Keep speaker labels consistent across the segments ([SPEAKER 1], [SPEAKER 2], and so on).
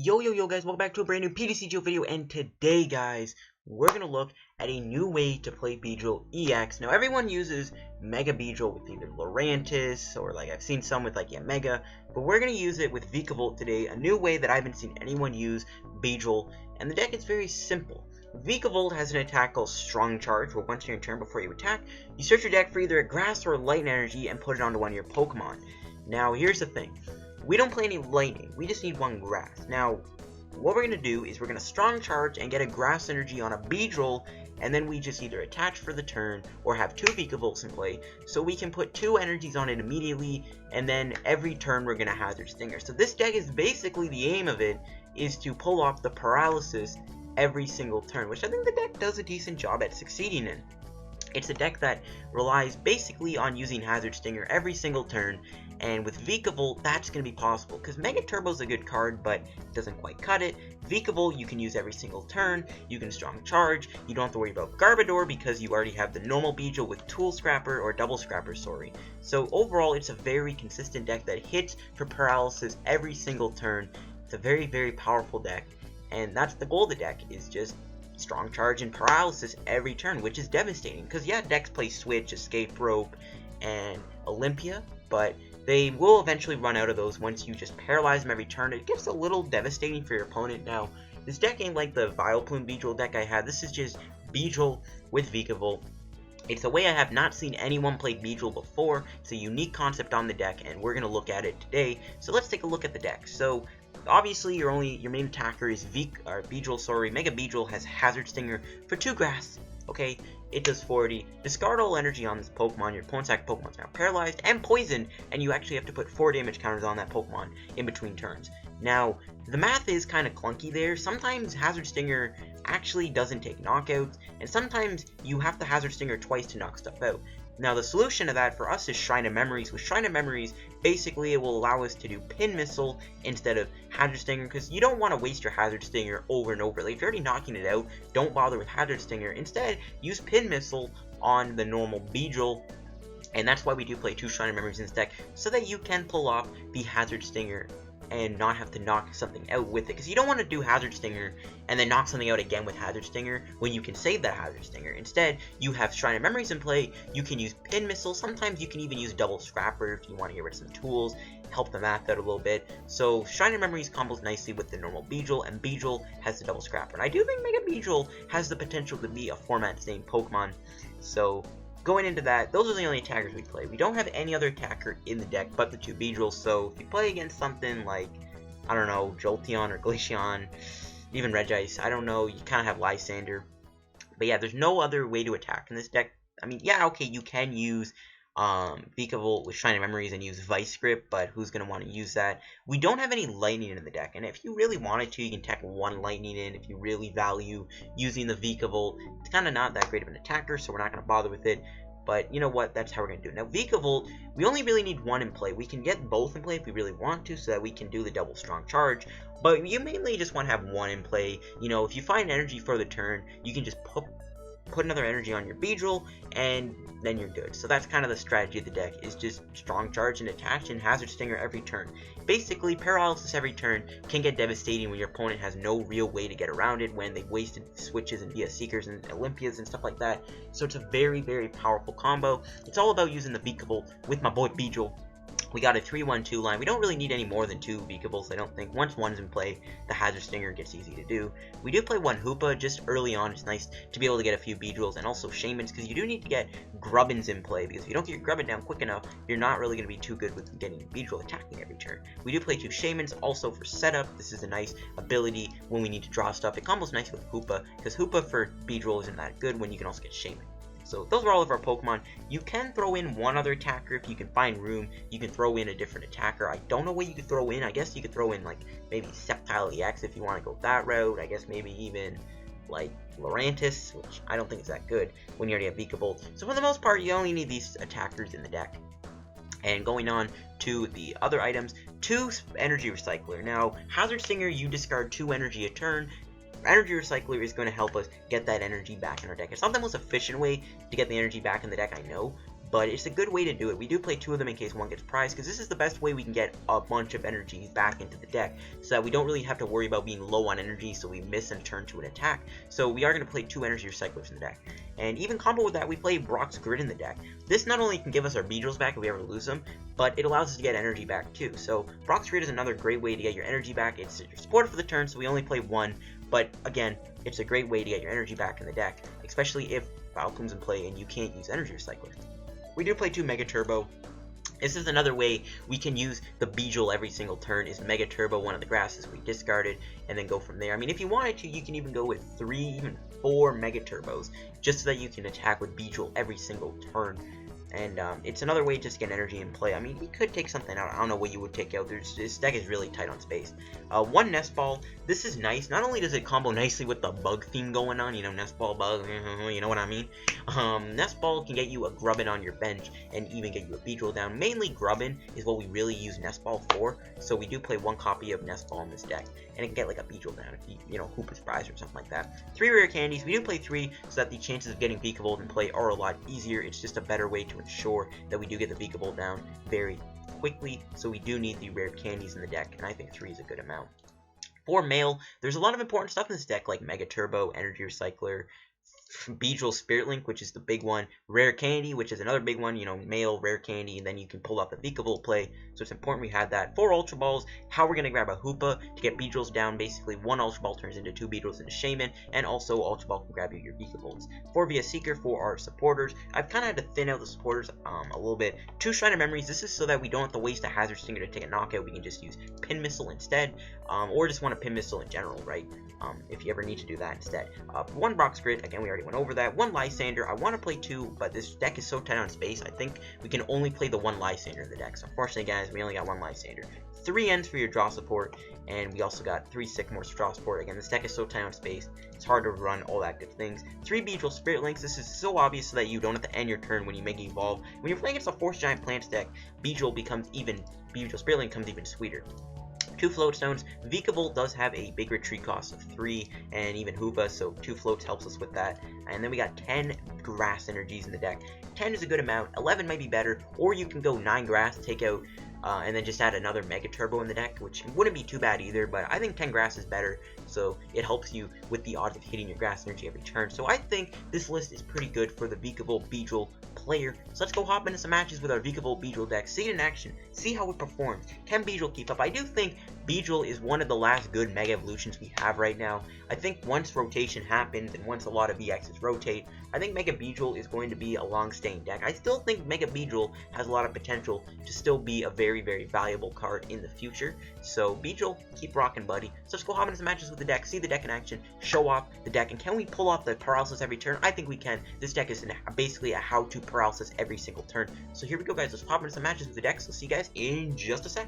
[SPEAKER 1] Yo guys, welcome back to a brand new PTCGO video, and today guys, we're going to look at a new way to play Beedrill EX. Now everyone uses Mega Beedrill with either Lurantis, or like I've seen some with like Mega, but we're going to use it with Vikavolt today, a new way that I haven't seen anyone use Beedrill, and the deck is very simple. Vikavolt has an attack called Strong Charge, where once in your turn before you attack, you search your deck for either a Grass or a Lightning Energy and put it onto one of your Pokemon. Now here's the thing. We don't play any lightning, we just need one grass. Now, what we're going to do is we're going to strong charge and get a grass energy on a Beedrill, and then we just either attach for the turn or have two Vikavolts in play, so we can put two energies on it immediately, and then every turn we're going to Hazard Stinger. So this deck is basically, the aim of it is to pull off the Paralysis every single turn, which I think the deck does a decent job at succeeding in. It's a deck that relies basically on using Hazard Stinger every single turn, and with Vikavolt, that's going to be possible, because Mega Turbo is a good card, but it doesn't quite cut it. Vikavolt, you can use every single turn, you can strong charge, you don't have to worry about Garbodor, because you already have the normal Beedrill with Tool Scrapper, or Double Scrapper, sorry. So overall, it's a very consistent deck that hits for Paralysis every single turn. It's a very, very powerful deck, and that's the goal of the deck, is just strong charge and Paralysis every turn, which is devastating, because yeah, decks play Switch, Escape Rope, and Olympia, but they will eventually run out of those once you just paralyze them every turn. It gets a little devastating for your opponent. Now, this deck ain't like the Vileplume Beedrill deck I had. This is just Beedrill with Vikavolt. It's a way I have not seen anyone play Beedrill before. It's a unique concept on the deck, and we're going to look at it today. So let's take a look at the deck. So obviously your main attacker is Beedrill, sorry. Mega Beedrill has Hazard Stinger for 2 grass. Okay, it does 40. Discard all energy on this Pokemon. Your opponent's active Pokemon is now paralyzed and poisoned, and you actually have to put 4 damage counters on that Pokemon in between turns. Now, the math is kind of clunky there. Sometimes Hazard Stinger actually doesn't take knockouts, and sometimes you have to Hazard Stinger twice to knock stuff out. Now, the solution to that for us is Shrine of Memories. With Shrine of Memories, basically it will allow us to do Pin Missile instead of Hazard Stinger, because you don't want to waste your Hazard Stinger over and over. Like, if you're already knocking it out, don't bother with Hazard Stinger. Instead, use Pin Missile on the normal Beedrill, and that's why we do play 2 Shrine of Memories in this deck, so that you can pull off the Hazard Stinger and not have to knock something out with it, because you don't want to do Hazard Stinger and then knock something out again with Hazard Stinger when you can save that Hazard Stinger. Instead, you have Shrine of Memories in play, you can use Pin Missile, sometimes you can even use Double Scrapper if you want to get rid of some tools, help the math out a little bit. So Shrine of Memories combos nicely with the normal Beedrill, and Beedrill has the Double Scrapper. And I do think Mega Beedrill has the potential to be a format-staying Pokemon, so going into that, those are the only attackers we play. We don't have any other attacker in the deck but the 2 Beedrills, so if you play against something like, I don't know, Jolteon or Glaceon, even Regice, I don't know, you kind of have Lysandre. But yeah, there's no other way to attack in this deck. I mean, yeah, okay, you can use Vikavolt with Shrine of Memories and use Vice Grip, but who's going to want to use that? We don't have any Lightning in the deck, and if you really wanted to, you can tech 1 Lightning in if you really value using the Vikavolt. It's kind of not that great of an attacker, so we're not going to bother with it. But you know what, that's how we're going to do it. Now, Vikavolt, we only really need 1 in play. We can get both in play if we really want to, so that we can do the double strong charge. But you mainly just want to have 1 in play. You know, if you find energy for the turn, you can just put another energy on your Beedrill, and then you're good. So that's kind of the strategy of the deck, is just strong charge and attach and Hazard Stinger every turn. Basically, Paralysis every turn can get devastating when your opponent has no real way to get around it, when they've wasted switches and via Seekers and Olympias and stuff like that. So it's a very, very powerful combo. It's all about using the Vikavolt with my boy Beedrill. We got a 3-1-2 line. We don't really need any more than 2 Vikavolts, I don't think. Once 1's in play, the Hazard Stinger gets easy to do. We do play 1 Hoopa just early on. It's nice to be able to get a few Beedrills and also Shaymins, because you do need to get Grubbins in play, because if you don't get your Grubbin down quick enough, you're not really going to be too good with getting Beedrill attacking every turn. We do play 2 Shaymins also for setup. This is a nice ability when we need to draw stuff. It combos nice with Hoopa, because Hoopa for Beedrill isn't that good when you can also get Shaymin. So those are all of our Pokemon. You can throw in 1 other attacker if you can find room. You can throw in a different attacker. I don't know what you could throw in. I guess you could throw in like maybe Sceptile EX if you want to go that route. I guess maybe even like Lurantis, which I don't think is that good when you already have Vikavolt. So for the most part, you only need these attackers in the deck. And going on to the other items, 2 Energy Recycler. Now, Hazard Stinger, you discard 2 energy a turn. Energy Recycler is going to help us get that energy back in our deck. It's not the most efficient way to get the energy back in the deck, I know, but it's a good way to do it. We do play 2 of them in case one gets prized, because this is the best way we can get a bunch of energies back into the deck, so that we don't really have to worry about being low on energy, so we miss and turn to an attack. So we are going to play 2 Energy Recyclers in the deck. And even combo with that, we play Brock's Grid in the deck. This not only can give us our Beedrills back if we ever lose them, but it allows us to get energy back too. So Brock's Grid is another great way to get your energy back. It's supported for the turn, so we only play 1, but again, it's a great way to get your energy back in the deck, especially if Valplume's in play and you can't use Energy Recycler. We do play 2 Mega Turbo. This is another way we can use the Beedrill every single turn, is Mega Turbo one of the grasses we discarded, and then go from there. I mean, if you wanted to, you can even go with 3, even 4 Mega Turbos, just so that you can attack with Beedrill every single turn. And it's another way just to get energy in play. I mean, you could take something out. I don't know what you would take out. This deck is really tight on space. 1 Nest Ball. This is nice. Not only does it combo nicely with the bug theme going on, you know, Nest Ball, bug, you know what I mean? Nest Ball can get you a Grubbin on your bench and even get you a Beedrill down. Mainly Grubbin is what we really use Nest Ball for. So we do play 1 copy of Nest Ball in this deck. And it can get like a Beedrill down if you know, Hoopa's prize or something like that. 3 rare candies. We do play 3 so that the chances of getting Vikavolt in play are a lot easier. It's just a better way to ensure that we do get the Vikavolt down very quickly, so we do need the rare candies in the deck, and I think 3 is a good amount. For mail, there's a lot of important stuff in this deck, like Mega Turbo, Energy Recycler, Beedrill Spirit Link, which is the big one, Rare Candy, which is another big one, you know, mail, Rare Candy, and then you can pull out the Vikavolt play, so it's important we had that. 4 Ultra Balls, how we're going to grab a Hoopa to get Beedrills down. Basically, 1 Ultra Ball turns into 2 Beedrills into Shaymin, and also Ultra Ball can grab you your Vikavolts. 4 via Seeker for our supporters. I've kind of had to thin out the supporters a little bit. 2 Shrine of Memories, this is so that we don't have to waste a Hazard Stinger to take a knockout. We can just use Pin Missile instead, or just want a Pin Missile in general, right? If you ever need to do that instead. 1 Brock's Grid, again, we already went over that. 1 Lysandre, I want to play 2, but this deck is so tight on space, I think we can only play the 1 Lysandre in the deck. So unfortunately, guys, we only got 1 Lysandre. 3 Ends for your draw support, and we also got 3 Sycamores for draw support. Again, this deck is so tight on space, it's hard to run all that good things. 3 Beedrill Spirit Links, this is so obvious so that you don't have to end your turn when you Mega Evolve. When you're playing against a Force Giant Plants deck, Beedrill Spirit Link becomes even sweeter. 2 Float Stones. Vikavolt does have a big retreat cost of 3, and even Hoopa, so 2 floats helps us with that. And then we got 10 grass energies in the deck. 10 is a good amount, 11 might be better, or you can go 9 grass, take out, and then just add another Mega Turbo in the deck, which wouldn't be too bad either, but I think 10 grass is better, so it helps you with the odds of hitting your grass energy every turn. So I think this list is pretty good for the Vikavolt Beedrill player. So let's go hop into some matches with our Vikavolt Beedrill deck, see it in action, see how it performs. Can Beedrill keep up? I do think Beedrill is one of the last good Mega Evolutions we have right now. I think once rotation happens, and once a lot of EXs rotate, I think Mega Beedrill is going to be a long-staying deck. I still think Mega Beedrill has a lot of potential to still be a very, very valuable card in the future. So Beedrill, keep rocking, buddy. So let's go hop into some matches with the deck, see the deck in action, show off the deck, and can we pull off the paralysis every turn? I think we can. This deck is basically a how-to paralysis every single turn. So here we go, guys. Let's hop into some matches with the deck. So see you guys in just a sec.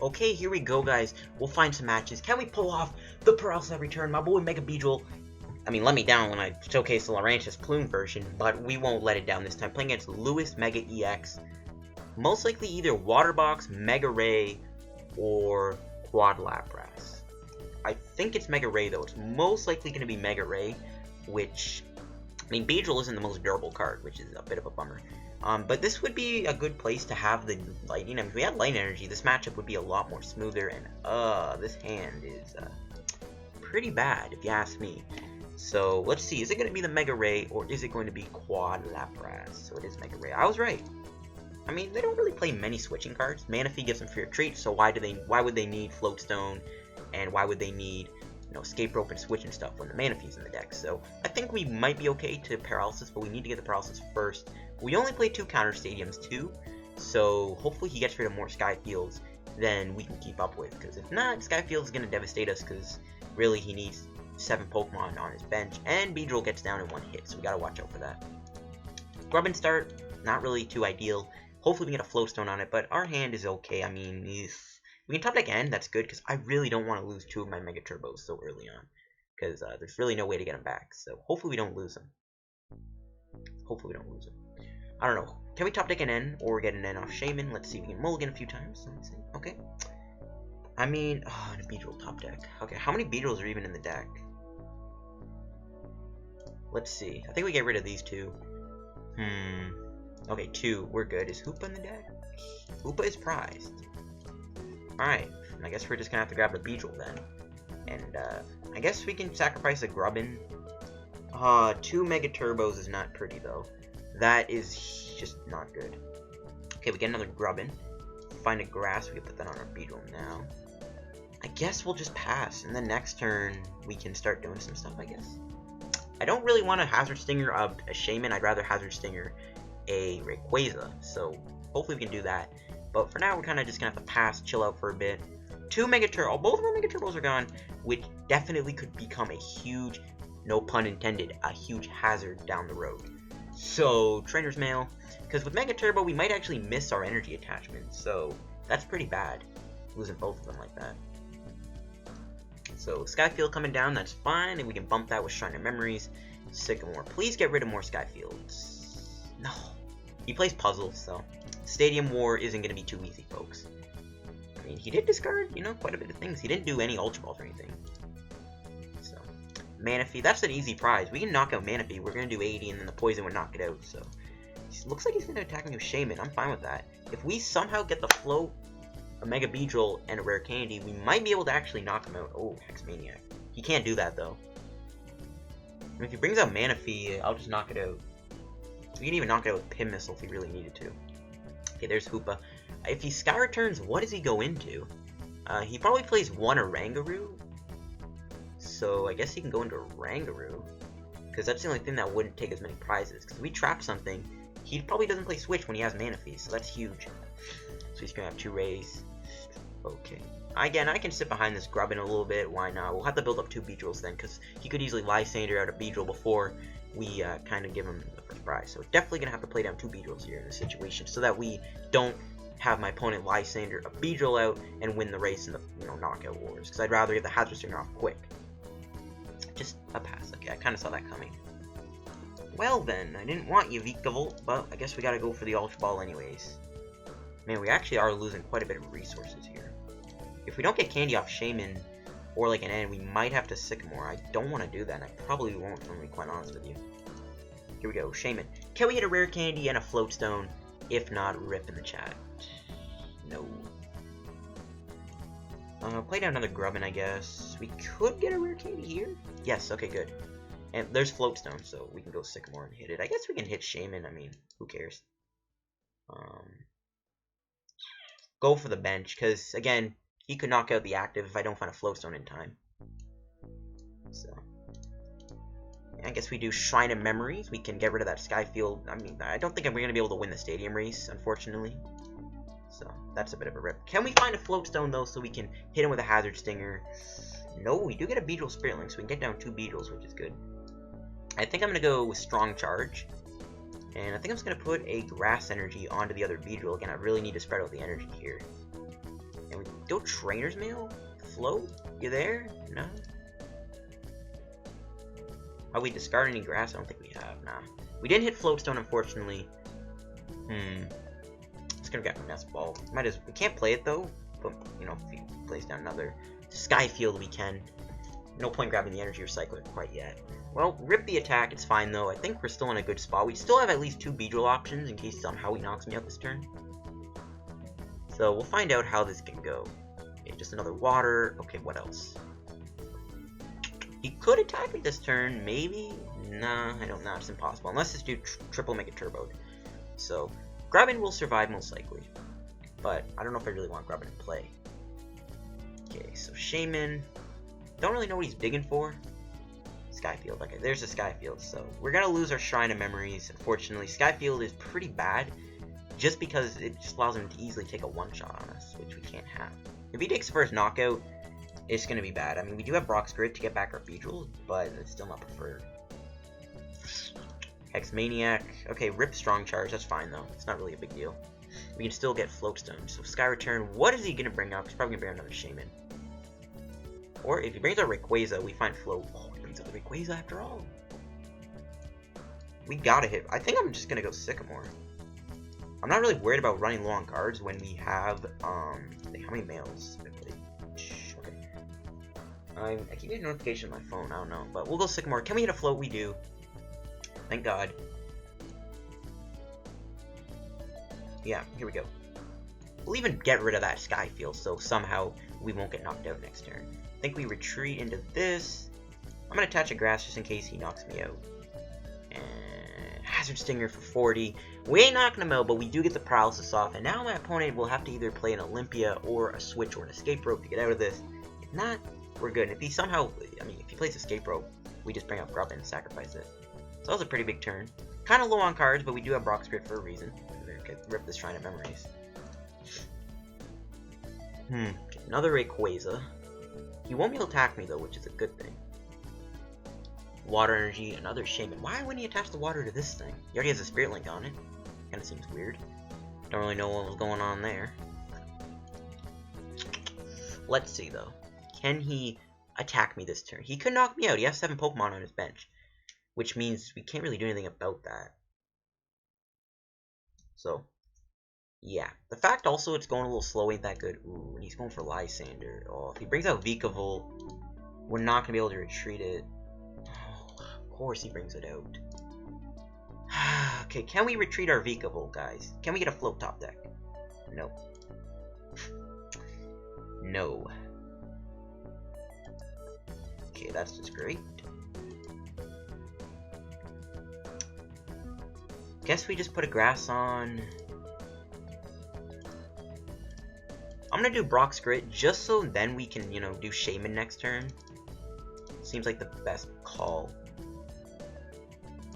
[SPEAKER 1] Okay, here we go, guys. We'll find some matches. Can we pull off the paralysis every turn? My boy Mega Beedrill, I mean, let me down when I showcased the Lurantis Plume version, but we won't let it down this time. Playing against Lewis Mega EX. Most likely either Water Box, Mega Ray, or Quad Lapras. I think it's Mega Ray, though. It's most likely going to be Mega Ray, which, I mean, Beedrill isn't the most durable card, which is a bit of a bummer. But this would be a good place to have the Lightning. I mean, if we had Light Energy, this matchup would be a lot more smoother, and this hand is pretty bad, if you ask me. So, let's see, is it going to be the Mega Ray, or is it going to be Quad Lapras? So it is Mega Ray. I was right. I mean, they don't really play many switching cards. Manaphy gives them Fear Retreat, so why would they need Float Stone, and why would they need, you know, Escape Rope and Switch and stuff when the Manaphy's in the deck? So, I think we might be okay to Paralysis, but we need to get the Paralysis first. We only play 2 Counter Stadiums too, so hopefully he gets rid of more Sky Fields than we can keep up with, because if not, Sky Fields is going to devastate us, because really he needs 7 Pokemon on his bench, and Beedrill gets down in 1 hit, so we gotta watch out for that. Grubbin start, not really too ideal. Hopefully we get a Float Stone on it, but our hand is okay. I mean, we can top deck end, that's good, because I really don't want to lose 2 of my Mega Turbos so early on, because there's really no way to get them back, so hopefully we don't lose them. Hopefully we don't lose them. I don't know. Can we top deck an N, or get an N off Shaymin? Let's see, we can mulligan a few times. Let's see. Okay. I mean, a Beedrill top deck. Okay, how many Beedrills are even in the deck? Let's see. I think we get rid of these 2. Okay, 2. We're good. Is Hoopa in the deck? Hoopa is prized. Alright. I guess we're just gonna have to grab the Beedrill then. And, I guess we can sacrifice a Grubbin. 2 Mega Turbos is not pretty, though. That is just not good. Okay, we get another Grubbin. Find a grass, we can put that on our Beedrill now. I guess we'll just pass, and then next turn, we can start doing some stuff, I guess. I don't really want a Hazard Stinger of a Shaymin, I'd rather Hazard Stinger a Rayquaza, so hopefully we can do that. But for now, we're kind of just going to have to pass, chill out for a bit. 2 Mega Turbo, both of our Mega Turbos are gone, which definitely could become a huge, no pun intended, a huge hazard down the road. So, Trainers Mail, because with Mega Turbo, we might actually miss our energy attachment, so that's pretty bad, losing both of them like that. So, Skyfield coming down, that's fine, and we can bump that with Shrine of Memories. Sycamore, please get rid of more Skyfields. No. He plays puzzles, so Stadium War isn't going to be too easy, folks. I mean, he did discard, you know, quite a bit of things. He didn't do any Ultra Balls or anything. So, Manaphy, that's an easy prize. We can knock out Manaphy. We're going to do 80, and then the poison would knock it out, so. Looks like he's going to attack me with Shaymin. I'm fine with that. If we somehow get the Float, a Mega Beedrill, and a Rare Candy, we might be able to actually knock him out. Oh, Hexmaniac. He can't do that, though. I mean, if he brings out Manaphy, I'll just knock it out. We can even knock it out with Pin Missile if he really needed to. Okay, there's Hoopa. If he Sky Returns, what does he go into? He probably plays 1 Oranguru. So I guess he can go into Oranguru. Because that's the only thing that wouldn't take as many prizes. Because if we trap something, he probably doesn't play Switch when he has Manaphy. So that's huge. So he's going to have 2 Rays. Okay. Again, I can sit behind this Grubbin a little bit. Why not? We'll have to build up 2 Beedrills then. Because he could easily Lysandre out a Beedrill before we kind of give him the first prize. So definitely going to have to play down 2 Beedrills here in this situation. So that we don't have my opponent Lysandre a Beedrill out and win the race in the knockout wars. Because I'd rather get the Hazard Stinger off quick. Just a pass. Okay, I kind of saw that coming. Well then, I didn't want you, Vikavolt, but I guess we gotta go for the Ultra Ball anyways. Man, we actually are losing quite a bit of resources here. If we don't get candy off Shaymin, or like an N, we might have to Sycamore. I don't want to do that, and I probably won't, if I'm being quite honest with you. Here we go, Shaymin. Can we hit a Rare Candy and a Float Stone? If not, rip in the chat. No. Play down another Grubbin, I guess. We could get a Rare Candy here. Yes, okay, good. And there's Float Stone, so we can go Sycamore and hit it. I guess we can hit Shaymin. I mean, who cares? Go for the bench, because, again, he could knock out the active if I don't find a Float Stone in time. So, I guess we do Shrine of Memories. We can get rid of that Skyfield. I mean, I don't think we're going to be able to win the Stadium race, unfortunately. So, that's a bit of a rip. Can we find a Float Stone, though, so we can hit him with a Hazard Stinger? No, we do get a Beedrill Spirit Link, so we can get down 2 Beedrills, which is good. I think I'm going to go with Strong Charge. And I think I'm just going to put a Grass Energy onto the other Beedrill. Again, I really need to spread out the energy here. And we go Trainers Mail? Float? You there? No? Are we discard any grass? I don't think we have. Nah. We didn't hit Float Stone, unfortunately. Just gonna get a Nest Ball. We can't play it, though. But, you know, if he plays down another Skyfield, we can. No point grabbing the Energy Recycler quite yet. Well, rip the attack. It's fine, though. I think we're still in a good spot. We still have at least 2 Beedrill options in case somehow he knocks me out this turn. So, we'll find out how this can go. Okay, just another water. Okay, what else? He could attack me this turn, maybe? Nah, I don't know. It's impossible. Unless this dude triple Mega Turbo'd. So, Grubbin will survive most likely. But, I don't know if I really want Grubbin to play. Okay, so Shaymin. Don't really know what he's digging for. Skyfield. Okay, there's a Skyfield. So, we're going to lose our Shrine of Memories. Unfortunately, Skyfield is pretty bad. Just because it just allows him to easily take a one-shot on us, which we can't have. If he takes the first knockout, it's going to be bad. I mean, we do have Brock Spirit to get back our Beedrill, but it's still not preferred. Hexmaniac. Okay, rip Strong Charge. That's fine, though. It's not really a big deal. We can still get Float Stone. So, Sky Return. What is he going to bring up? He's probably going to bring another Shaymin. Or if he brings out Rayquaza, we find Float. Oh, he brings out the Rayquaza after all. We gotta hit. I think I'm just going to go Sycamore. I'm not really worried about running low on cards when we have, how many mails? Okay. I keep getting a notification on my phone, I don't know. But we'll go Sycamore. Can we hit a Float? We do. Thank God. Yeah, here we go. We'll even get rid of that Sky Field, so somehow we won't get knocked out next turn. I think we retreat into this. I'm going to attach a Grass just in case he knocks me out. And Hazard Stinger for 40. We ain't knocking him out, but we do get the Paralysis off. And now my opponent will have to either play an Olympia or a Switch or an Escape Rope to get out of this. If not, we're good. If he somehow, I mean, if he plays Escape Rope, we just bring up Grubbin and sacrifice it. So that was a pretty big turn. Kind of low on cards, but we do have Brock's Grid for a reason. Okay, rip this Shrine of Memories. Okay, another Rayquaza. He won't be able to attack me though, which is a good thing. Water Energy, another Shaymin. Why wouldn't he attach the water to this thing? He already has a Spirit Link on it. Kinda seems weird. Don't really know what was going on there. Let's see though. Can he attack me this turn? He could knock me out. He has 7 Pokemon on his bench. Which means we can't really do anything about that. So, yeah. The fact also it's going a little slow ain't that good. Ooh, and he's going for Lysandre. Oh, if he brings out Vikavolt, we're not going to be able to retreat it. Oh, of course he brings it out. Okay, can we retreat our Vikavolt, guys? Can we get a float top deck? No. No. Okay, that's just great. Guess we just put a Grass on. I'm gonna do Brock's Grit just so then we can, you know, do Shaymin next turn. Seems like the best call.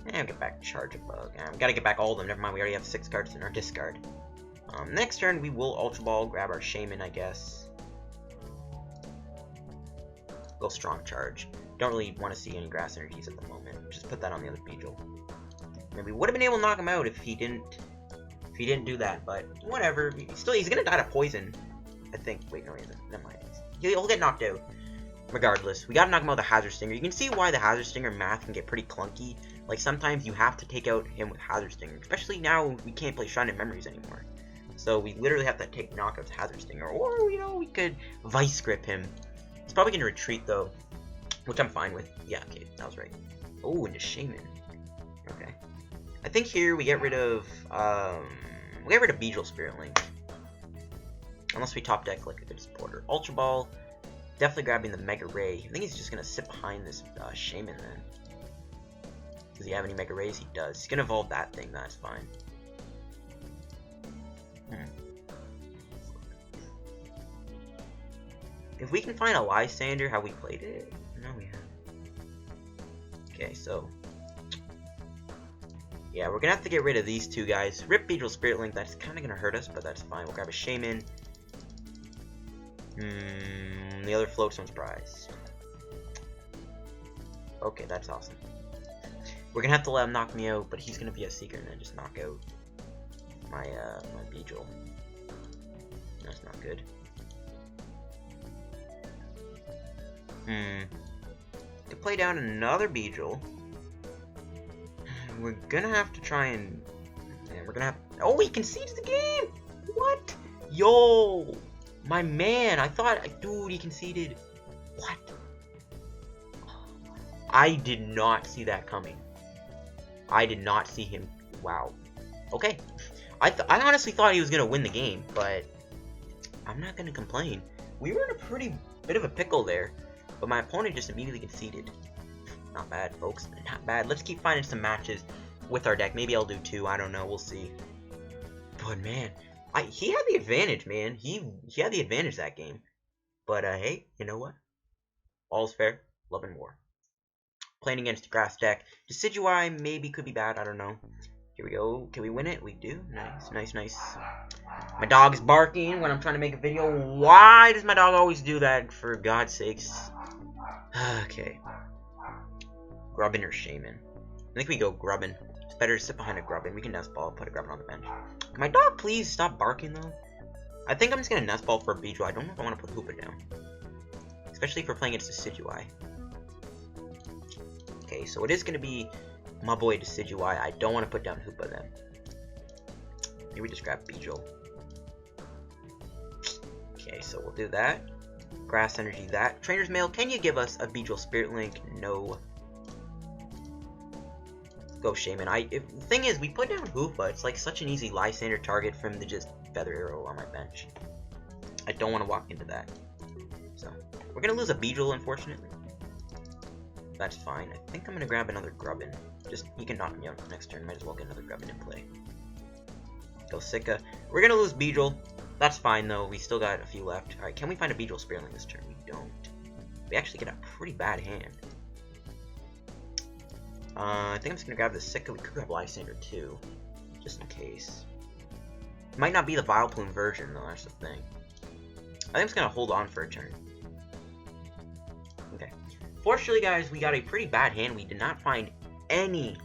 [SPEAKER 1] And I'll get back Charjabug. We gotta get back all of them. Never mind, we already have 6 cards in our discard. Next turn we will Ultra Ball, grab our Shaymin, I guess. Go Strong Charge. Don't really want to see any Grass Energies at the moment. Just put that on the other Beedrill. We would have been able to knock him out if he didn't do that, but whatever. He's gonna die to poison, I think. Wait, no, he isn't. Never mind. He'll get knocked out. Regardless, we gotta knock him out with a Hazard Stinger. You can see why the Hazard Stinger math can get pretty clunky. Like sometimes you have to take out him with Hazard Stinger, especially now we can't play Shrine of Memories anymore. So we literally have to take knockouts Hazard Stinger, or you know we could Vice Grip him. He's probably gonna retreat though, which I'm fine with. Yeah, okay, that was right. Oh, into Shaymin. Okay. I think here we get rid of Beedrill Spirit Link. Unless we top deck like a good supporter. Ultra Ball, definitely grabbing the Mega Ray. I think he's just gonna sit behind this Shaymin then. Does he have any Mega Rays? He does. He's gonna evolve that thing, that's fine. If we can find a Lysandre, how we played it? No, we have. Okay, so yeah, we're gonna have to get rid of these 2 guys. Rip Beedrill Spirit Link, that's kinda gonna hurt us, but that's fine. We'll grab a Shaymin. The other Float Stone's prized. Okay, that's awesome. We're gonna have to let him knock me out, but he's gonna be a Seeker and then just knock out my Beedrill. That's not good. To play down another Beedrill. We're gonna have to try and... Man, we're gonna have... Oh, he concedes the game! What? Yo! My man! I thought... Dude, he conceded. What? I did not see that coming. I did not see him... Wow. Okay. I honestly thought he was gonna win the game, but... I'm not gonna complain. We were in a pretty bit of a pickle there, but my opponent just immediately conceded. Not bad, folks. Not bad. Let's keep finding some matches with our deck. Maybe I'll do 2. I don't know. We'll see. But man, he had the advantage, man. He had the advantage that game. But hey, you know what? All's fair. Love and war. Playing against a grass deck. Decidueye maybe could be bad. I don't know. Here we go. Can we win it? We do. Nice, nice, nice. My dog is barking when I'm trying to make a video. Why does my dog always do that? For God's sakes. Okay. Grubbin or Shaymin? I think we go Grubbin. It's better to sit behind a Grubbin. We can Nest Ball, put a Grubbin on the bench. Can my dog please stop barking though? I think I'm just gonna Nest Ball for a Beedrill. I don't know if I want to put Hoopa down. Especially if we're playing against Decidueye. Okay, so it is gonna be my boy Decidueye. I don't want to put down Hoopa then. Maybe we just grab Beedrill. Okay, so we'll do that. Grass Energy that. Trainers Mail, can you give us a Beedrill Spirit Link? No. go Shaymin. The thing is, we put down Hoopa. It's like such an easy Lysandre target for him to just Feather Arrow on my bench. I don't want to walk into that. So, we're going to lose a Beedrill, unfortunately. That's fine. I think I'm going to grab another Grubbin. Just, he can knock me out next turn. Might as well get another Grubbin in play. Go Sika. We're going to lose Beedrill. That's fine, though. We still got a few left. Alright, can we find a Beedrill Spearling this turn? We don't. We actually get a pretty bad hand. I think I'm just going to grab the Sika. We could grab Lysandre, too. Just in case. Might not be the Vileplume version, though. That's the thing. I think I'm just going to hold on for a turn. Okay. Fortunately, guys, we got a pretty bad hand. We did not find any...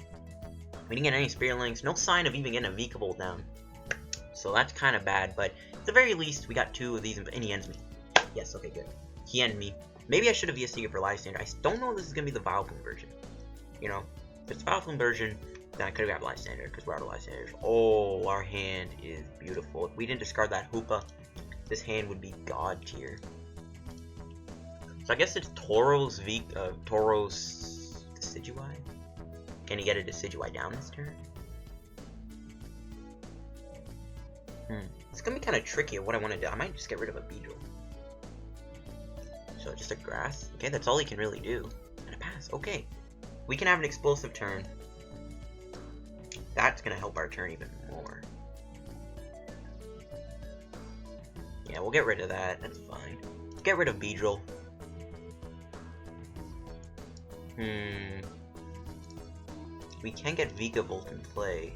[SPEAKER 1] We didn't get any Spearlings. No sign of even getting a Vikavolt down. So that's kind of bad, but at the very least, we got 2 of these, and he ends me. Yes, okay, good. He ended me. Maybe I should have VSC'd for Lysandre. I don't know if this is going to be the Vileplume version. You know, if it's the Vileplume version, then I could have grabbed Lysandre, because we're out of Lysandre. Oh, our hand is beautiful. If we didn't discard that Hoopa, this hand would be god tier. So I guess it's Tauros Decidueye? Can he get a Decidueye down this turn? It's gonna be kind of tricky of what I want to do. I might just get rid of a Beedrill. So just a grass. Okay, that's all he can really do. And a pass. Okay. We can have an explosive turn. That's gonna help our turn even more. Yeah, we'll get rid of that. That's fine. Get rid of Beedrill. We can get Vikavolt in play.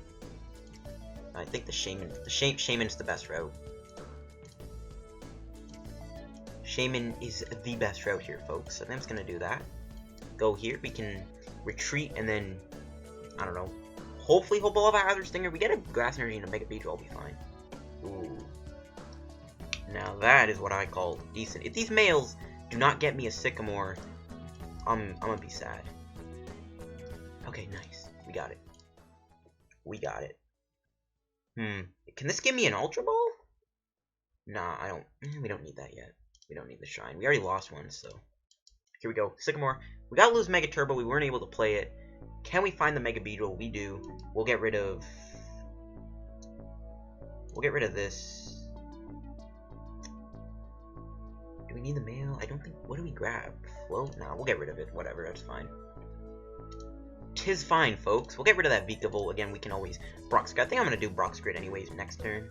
[SPEAKER 1] I think the Shaymin's the best route. Shaymin is the best route here, folks. So I'm just gonna do that. Go here. We can retreat and then, I don't know. Hopefully, we'll have a Hazard Stinger. We get a Grass Energy and a Mega Beedrill, I'll be fine. Ooh. Now that is what I call decent. If these males do not get me a Sycamore, I'm gonna be sad. Okay, nice. We got it. We got it. Can this give me an Ultra Ball? Nah, I don't. We don't need that yet. We don't need the Shrine. We already lost one, so. Here we go. Sycamore. We gotta lose Mega Turbo. We weren't able to play it. Can we find the Mega Beedrill? We do. We'll get rid of... this. Do we need the mail? I don't think... What do we grab? Float? Nah, we'll get rid of it. Whatever, that's fine. 'Tis fine, folks. We'll get rid of that Vikavolt. Again, we can always Brock's Grid. I think I'm going to do Brock's Grid anyways next turn.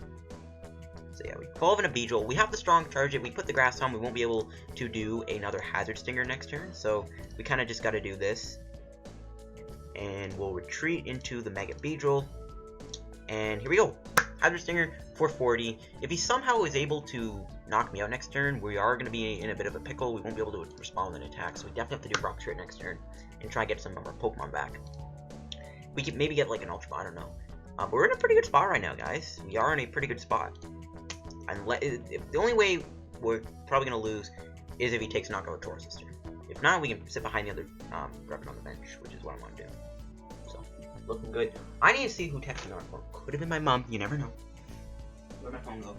[SPEAKER 1] So yeah, we evolve in a Beedrill. We have the strong charge. If we put the grass on, we won't be able to do another Hazard Stinger next turn. So we kind of just got to do this. And we'll retreat into the Mega Beedrill. And here we go. Hazard Stinger for 40. If he somehow is able to knock me out next turn, we are going to be in a bit of a pickle. We won't be able to respond with an attack. So we definitely have to do Brock's Grid next turn. And try to get some of our Pokemon back. We can maybe get like an Ultra Ball, I don't know. But we're in a pretty good spot right now, guys. We are in a pretty good spot. The only way we're probably going to lose is if he takes Knockout Tauros this turn. If not, we can sit behind the other Grubbin on the bench, which is what I want to do. So, looking good. I need to see who texted me on my phone. Could have been my mom, you never know. Where'd my phone go?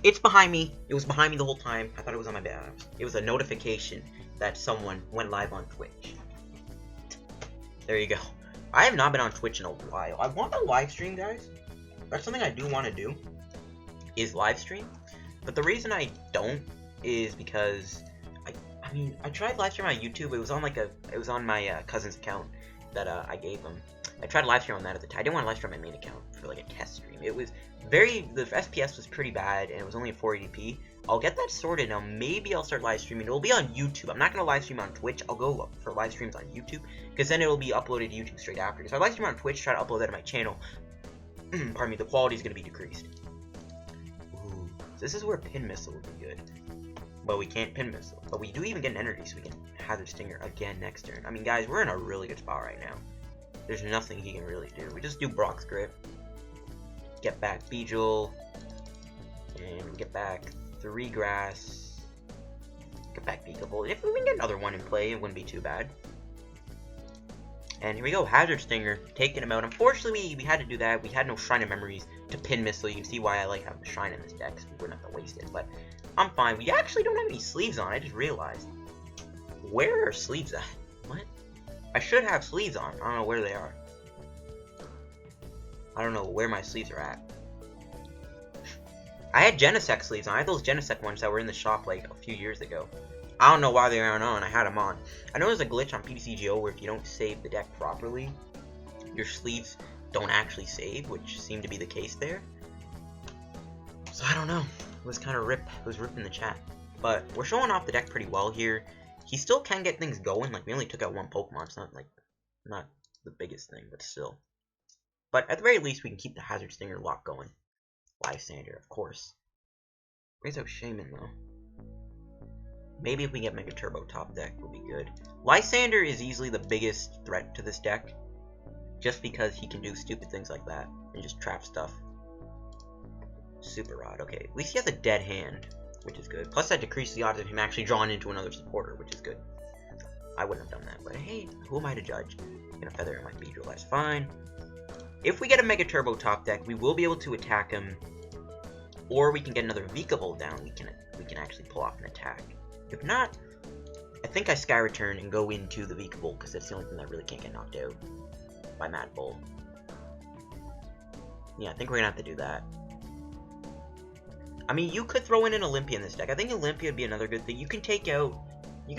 [SPEAKER 1] It's behind me. It was behind me the whole time. I thought it was on my bed. It was a notification that someone went live on Twitch. There you go. I have not been on Twitch in a while. I want to live stream, guys. That's something I do want to do, is live stream. But the reason I don't is because I mean, I tried live stream on YouTube. It was on my cousin's account that I gave him. I tried live stream on that at the time. I didn't want to live stream on my main account for like a test stream. It was the FPS was pretty bad, and it was only a 480p. I'll get that sorted now. Maybe I'll start live streaming. It'll be on YouTube. I'm not going to live stream on Twitch. I'll go for live streams on YouTube, because then it'll be uploaded to YouTube straight after. So I live stream on Twitch, try to upload that to my channel. Pardon me, the quality is going to be decreased. Ooh, so this is where Pin Missile would be good. But we can't Pin Missile. But we do even get an Energy, so we can Hazard Stinger again next turn. I mean, guys, we're in a really good spot right now. There's nothing he can really do. We just do Brock's Grid. Get back Beedrill. And we get back 3 grass. Get back Vikavolt. If we can get another one in play, it wouldn't be too bad. And here we go, Hazard Stinger, taking him out. Unfortunately, we had to do that. We had no Shrine of Memories to Pin Missile. You can see why I like having the Shrine in this deck, so we wouldn't have to waste it. But I'm fine. We actually don't have any sleeves on. I just realized. Where are sleeves at? What? I should have sleeves on. I don't know where they are. I don't know where my sleeves are at. I had Genesect sleeves on. I had those Genesect ones that were in the shop like a few years ago. I don't know why they aren't on. I had them on. I know there's a glitch on PTCGO where if you don't save the deck properly, your sleeves don't actually save, which seemed to be the case there. So I don't know. It was kind of rip. It was rip in the chat. But we're showing off the deck pretty well here. He still can get things going. Like, we only took out one Pokemon. It's not, like, not the biggest thing, but still. But at the very least, we can keep the Hazard Stinger lock going. Lysandre, of course. Brings out Shaymin, though. Maybe if we get Mega Turbo top deck, will be good. Lysandre is easily the biggest threat to this deck. Just because he can do stupid things like that. And just trap stuff. Super Rod, okay. At least he has a dead hand, which is good. Plus that decreases the odds of him actually drawing into another supporter, which is good. I wouldn't have done that, but hey, who am I to judge? I'm gonna feather in my Beedrill, that's fine. If we get a Mega Turbo top deck, we will be able to attack him, or we can get another Vikavolt down. We can actually pull off an attack. If not, I think I Sky Return and go into the Vikavolt, because that's the only thing that really can't get knocked out by Mad Bull. Yeah, I think we're gonna have to do that. I mean, you could throw in an Olympia in this deck. I think Olympia would be another good thing. You can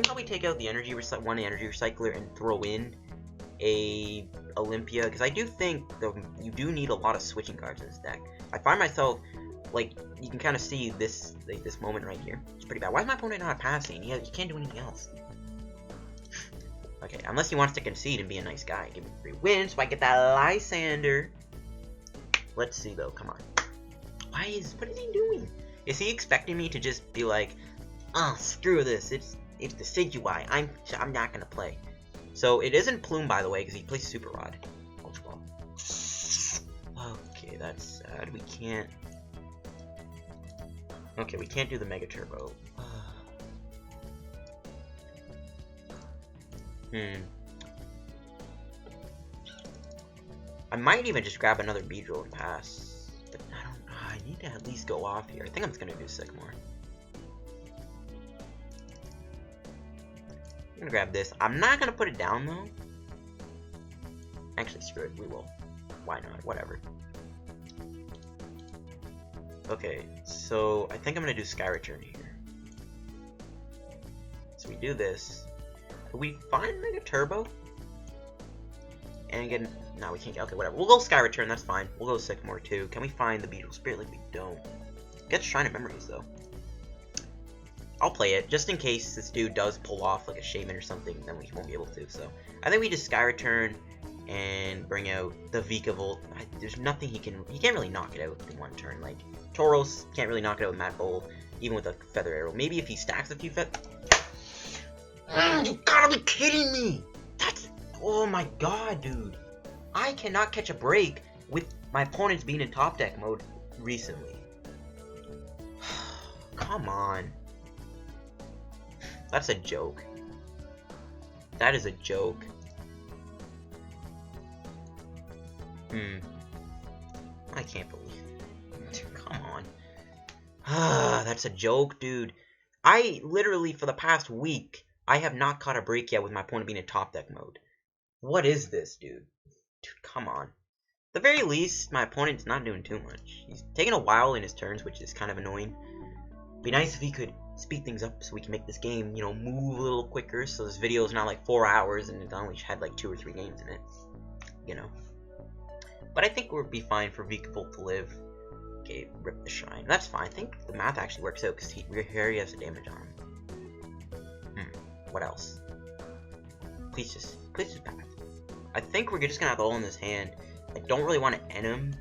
[SPEAKER 1] probably take out the one Energy Recycler and throw in a Olympia, because I do think you do need a lot of switching cards in this deck. I find myself, like, you can kind of see this, like, this moment right here. It's pretty bad. Why is my opponent not passing? He can't do anything else. Okay, unless he wants to concede and be a nice guy. Give me 3 wins so I get that Lysandre. Let's see, though. Come on. What is he doing? Is he expecting me to just be like, oh, screw this, it's Decidueye, I'm not gonna play. So it isn't Plume, by the way, because he plays Super Rod. Ultra Ball. Okay, that's sad. We can't. Okay, we can't do the Mega Turbo. I might even just grab another Beedrill and pass. But I need to at least go off here. I think I'm just gonna do Sycamore. I'm gonna grab this. I'm not gonna put it down though. Actually, screw it. We will. Why not? Whatever. Okay, so I think I'm gonna do Sky Return here. So we do this. Can we find Mega Turbo? And again, no, we can't get. Okay, whatever. We'll go Sky Return. That's fine. We'll go Sycamore too. Can we find the Beedrill Spirit? Like we don't. Get Shrine of Memories though. I'll play it just in case this dude does pull off like a Shaymin or something. Then we won't be able to. So I think we just Sky Return and bring out the Vikavolt. There's nothing he can't really knock it out in one turn. Like Tauros can't really knock it out with Mad Bull, even with a Feather Arrow. Maybe if he stacks a few you gotta be kidding me! Oh my god, dude. I cannot catch a break with my opponents being in top deck mode recently. Come on. That's a joke. That is a joke. I can't believe it. Come on. That's a joke, dude. I literally, for the past week, I have not caught a break yet with my opponent being in top deck mode. What is this, dude? Dude, come on. At the very least, my opponent's not doing too much. He's taking a while in his turns, which is kind of annoying. It'd be nice if he could speed things up so we can make this game, you know, move a little quicker, so this video is not like 4 hours and it's only had like 2 or 3 games in it, you know. But I think we'll be fine for Vikavolt to live. Okay, rip the Shine. That's fine. I think the math actually works out because he already has the damage on him. What else? Please just pass. I think we're just gonna have to hold in this hand. I don't really want to end him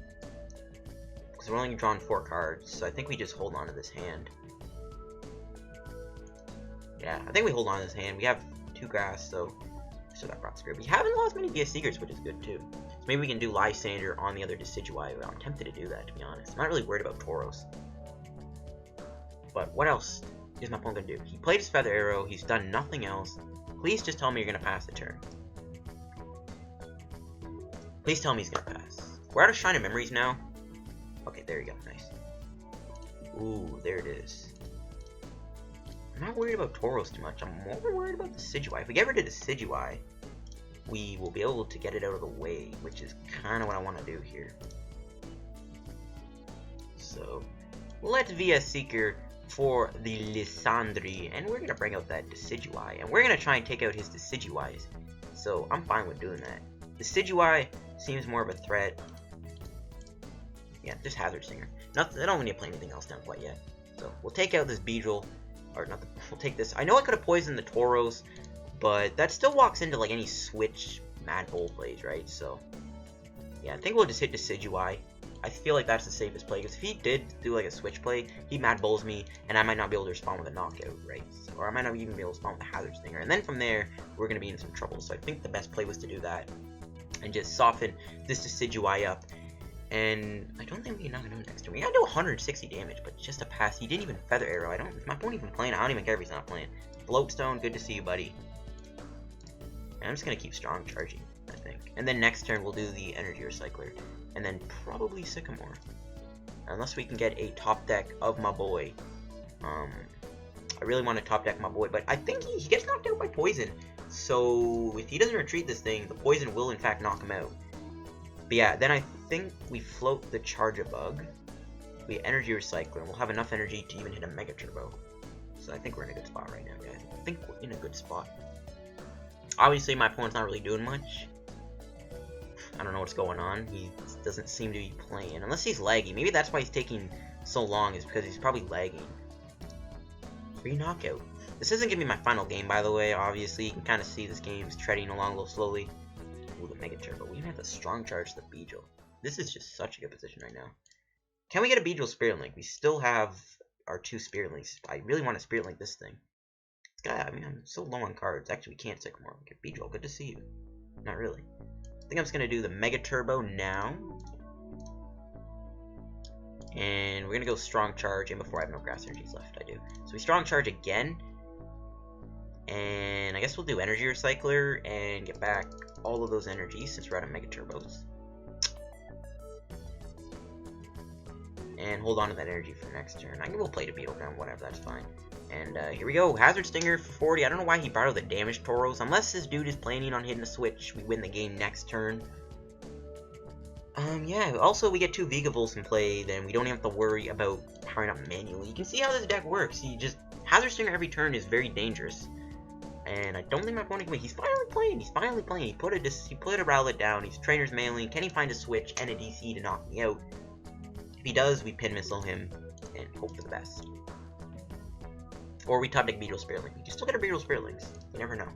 [SPEAKER 1] because we're only drawing 4 cards, so I think we just hold on to this hand. Yeah, I think we hold on to this hand. We have 2 grass, so still got Rock Spirit. We haven't lost many VS Seekers, which is good too. So maybe we can do Lysandre on the other Decidueye. I'm tempted to do that, to be honest. I'm not really worried about Tauros. But what else is my opponent gonna do? He played his Feather Arrow. He's done nothing else. Please just tell me you're gonna pass the turn. Please tell me he's gonna pass. We're out of Shrine of Memories now. Okay, there you go. Nice. Ooh, there it is. I'm not worried about Tauros too much. I'm more worried about the Decidueye. If we get rid of the Decidueye, we will be able to get it out of the way, which is kind of what I want to do here. So let's VS Seeker for the Lysandre, and we're gonna bring out that Decidueye, and we're gonna try and take out his Decidueyes. So I'm fine with doing that. Decidueye seems more of a threat. Yeah, just Hazard Stinger. I don't need to play anything else down quite yet. So we'll take out this Beedrill, or not. We'll take this. I know I could have poisoned the Tauros, but that still walks into like any switch Mad Bull plays, right? So yeah, I think we'll just hit Decidueye. I feel like that's the safest play, because if he did do like a switch play, he Mad Bulls me, and I might not be able to respond with a knockout, right? So, or I might not even be able to respond with a Hazard Stinger, and then from there, we're going to be in some trouble. So I think the best play was to do that, and just soften this Decidueye up. And I don't think we can knock him out next turn. We gotta do 160 damage, but just a pass. He didn't even Feather Arrow. Is my opponent even playing? I don't even care if he's not playing. Float Stone, good to see you, buddy. And I'm just gonna keep strong charging, I think. And then next turn we'll do the Energy Recycler, and then probably Sycamore, unless we can get a top deck of my boy. I really want to top deck my boy, but I think he gets knocked out by poison. So if he doesn't retreat this thing, the poison will in fact knock him out. But yeah, then I think we float the Charjabug, we Energy Recycler, and we'll have enough energy to even hit a Mega Turbo. So I think we're in a good spot right now, guys. I think we're in a good spot. Obviously, my opponent's not really doing much. I don't know what's going on. He doesn't seem to be playing, unless he's laggy. Maybe that's why he's taking so long, is because he's probably lagging. Free knockout. This isn't gonna be my final game, by the way. Obviously, you can kind of see this game's treading along a little slowly. Ooh, the Mega Turbo. We even have the strong charge the Beedrill. This is just such a good position right now. Can we get a Beedrill Spirit Link? We still have our 2 Spirit Links. I really want to Spirit Link this thing. This guy, I mean, I'm so low on cards. Actually, we can't Sycamore. Get Beedrill. Good to see you. Not really. I think I'm just going to do the Mega Turbo now. And we're going to go Strong Charge. And before I have no Grass Energies left, I do. So we Strong Charge again. And I guess we'll do Energy Recycler and get back all of those energies since we're out of Mega Turbos. And hold on to that energy for next turn. I can go play to Beetle Ground, whatever, that's fine. And here we go, Hazard Stinger for 40. I don't know why he borrowed the damage Tauros. Unless this dude is planning on hitting a switch, we win the game next turn. Yeah, also we get 2 Vikavolt in play, then we don't even have to worry about powering up manually. You can see how this deck works. He just, Hazard Stinger every turn is very dangerous. And I don't think my opponent can win. He's finally playing. He's finally playing. He put a Rowlet down. He's Trainers Mailing. Can he find a switch and a DC to knock me out? If he does, we Pin Missile him and hope for the best. Or we top deck Beedrill Spirit Link. We can still get a Beedrill Spirit Links. You never know.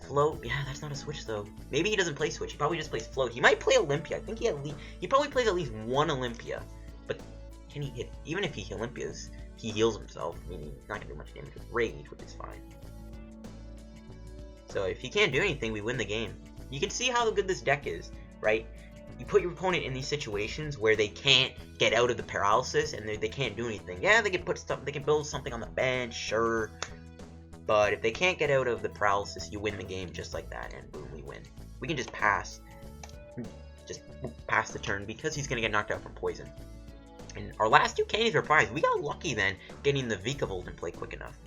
[SPEAKER 1] Float. Yeah, that's not a switch though. Maybe he doesn't play switch. He probably just plays float. He might play Olympia. I think he probably plays at least 1 Olympia. But can he hit? Even if he Olympias, he heals himself. I mean, he's not gonna do much damage with Rage, which is fine. So if he can't do anything, we win the game. You can see how good this deck is, right? You put your opponent in these situations where they can't get out of the paralysis and they can't do anything. Yeah, they can put stuff, they can build something on the bench, sure. But if they can't get out of the paralysis, you win the game just like that, and boom, we win. We can just pass the turn because he's gonna get knocked out from poison. And our last 2 candies were prized. We got lucky then getting the Vikavolt in play quick enough.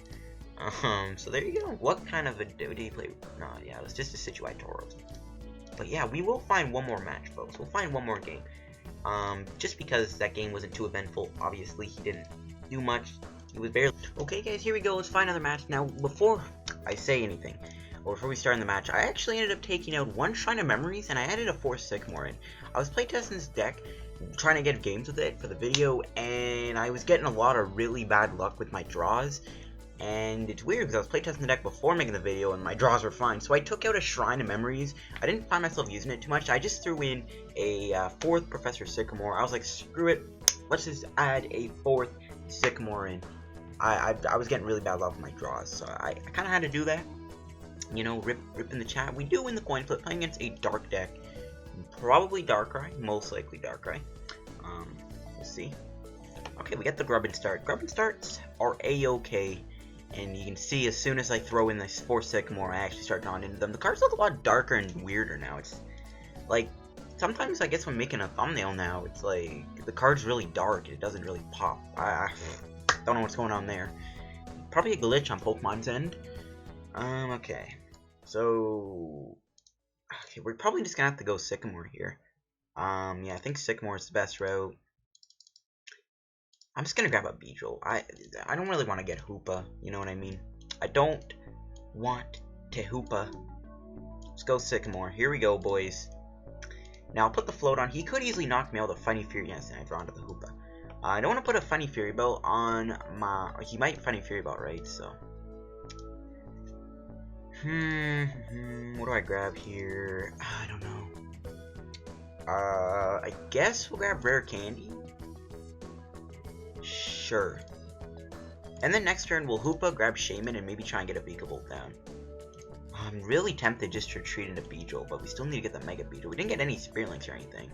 [SPEAKER 1] So there you go. What kind of a did he play? No, yeah, it was just a Decidueye Tauros. But yeah, we will find one more match, folks. We'll find one more game. Just because that game wasn't too eventful. Obviously, he didn't do much. He was barely... Okay, guys, here we go. Let's find another match. Now, before I say anything, or before we start in the match, I actually ended up taking out 1 Shrine of Memories, and I added a 4 Sycamore in. I was playtesting this deck, trying to get games with it for the video, and I was getting a lot of really bad luck with my draws. And it's weird because I was playtesting the deck before making the video and my draws were fine. So I took out a Shrine of Memories. I didn't find myself using it too much. I just threw in a 4th Professor Sycamore. I was like, screw it. Let's just add a 4th Sycamore in. I was getting really bad luck with my draws. So I kind of had to do that. You know, rip in the chat. We do win the coin flip playing against a dark deck. Probably Darkrai. Most likely Darkrai. We'll see. Okay, we got the Grubbin start. Grubbin starts are A-okay. And you can see as soon as I throw in this 4 Sycamore, I actually start drawing into them. The cards look a lot darker and weirder now. It's like, sometimes I guess when making a thumbnail now, it's like, the card's really dark. It doesn't really pop. I don't know what's going on there. Probably a glitch on Pokemon's end. Okay. So, okay, we're probably just gonna have to go Sycamore here. Yeah, I think Sycamore is the best route. I'm just gonna grab a Beedrill. I don't really want to get Hoopa, you know what I mean? I don't want to Hoopa. Let's go Sycamore. Here we go, boys. Now I'll put the Float on. He could easily knock me out with a Funny Fury. Yes, and I draw into the Hoopa. I don't want to put a Funny Fury Belt on my... He might Funny Fury Belt, right? So... what do I grab here? I don't know. I guess we'll grab Rare Candy. Sure. And then next turn we'll Hoopa, grab Shaymin, and maybe try and get a Vikavolt down. I'm really tempted just to retreat into Beedrill, but we still need to get the Mega Beedrill. We didn't get any Spirit Links or anything.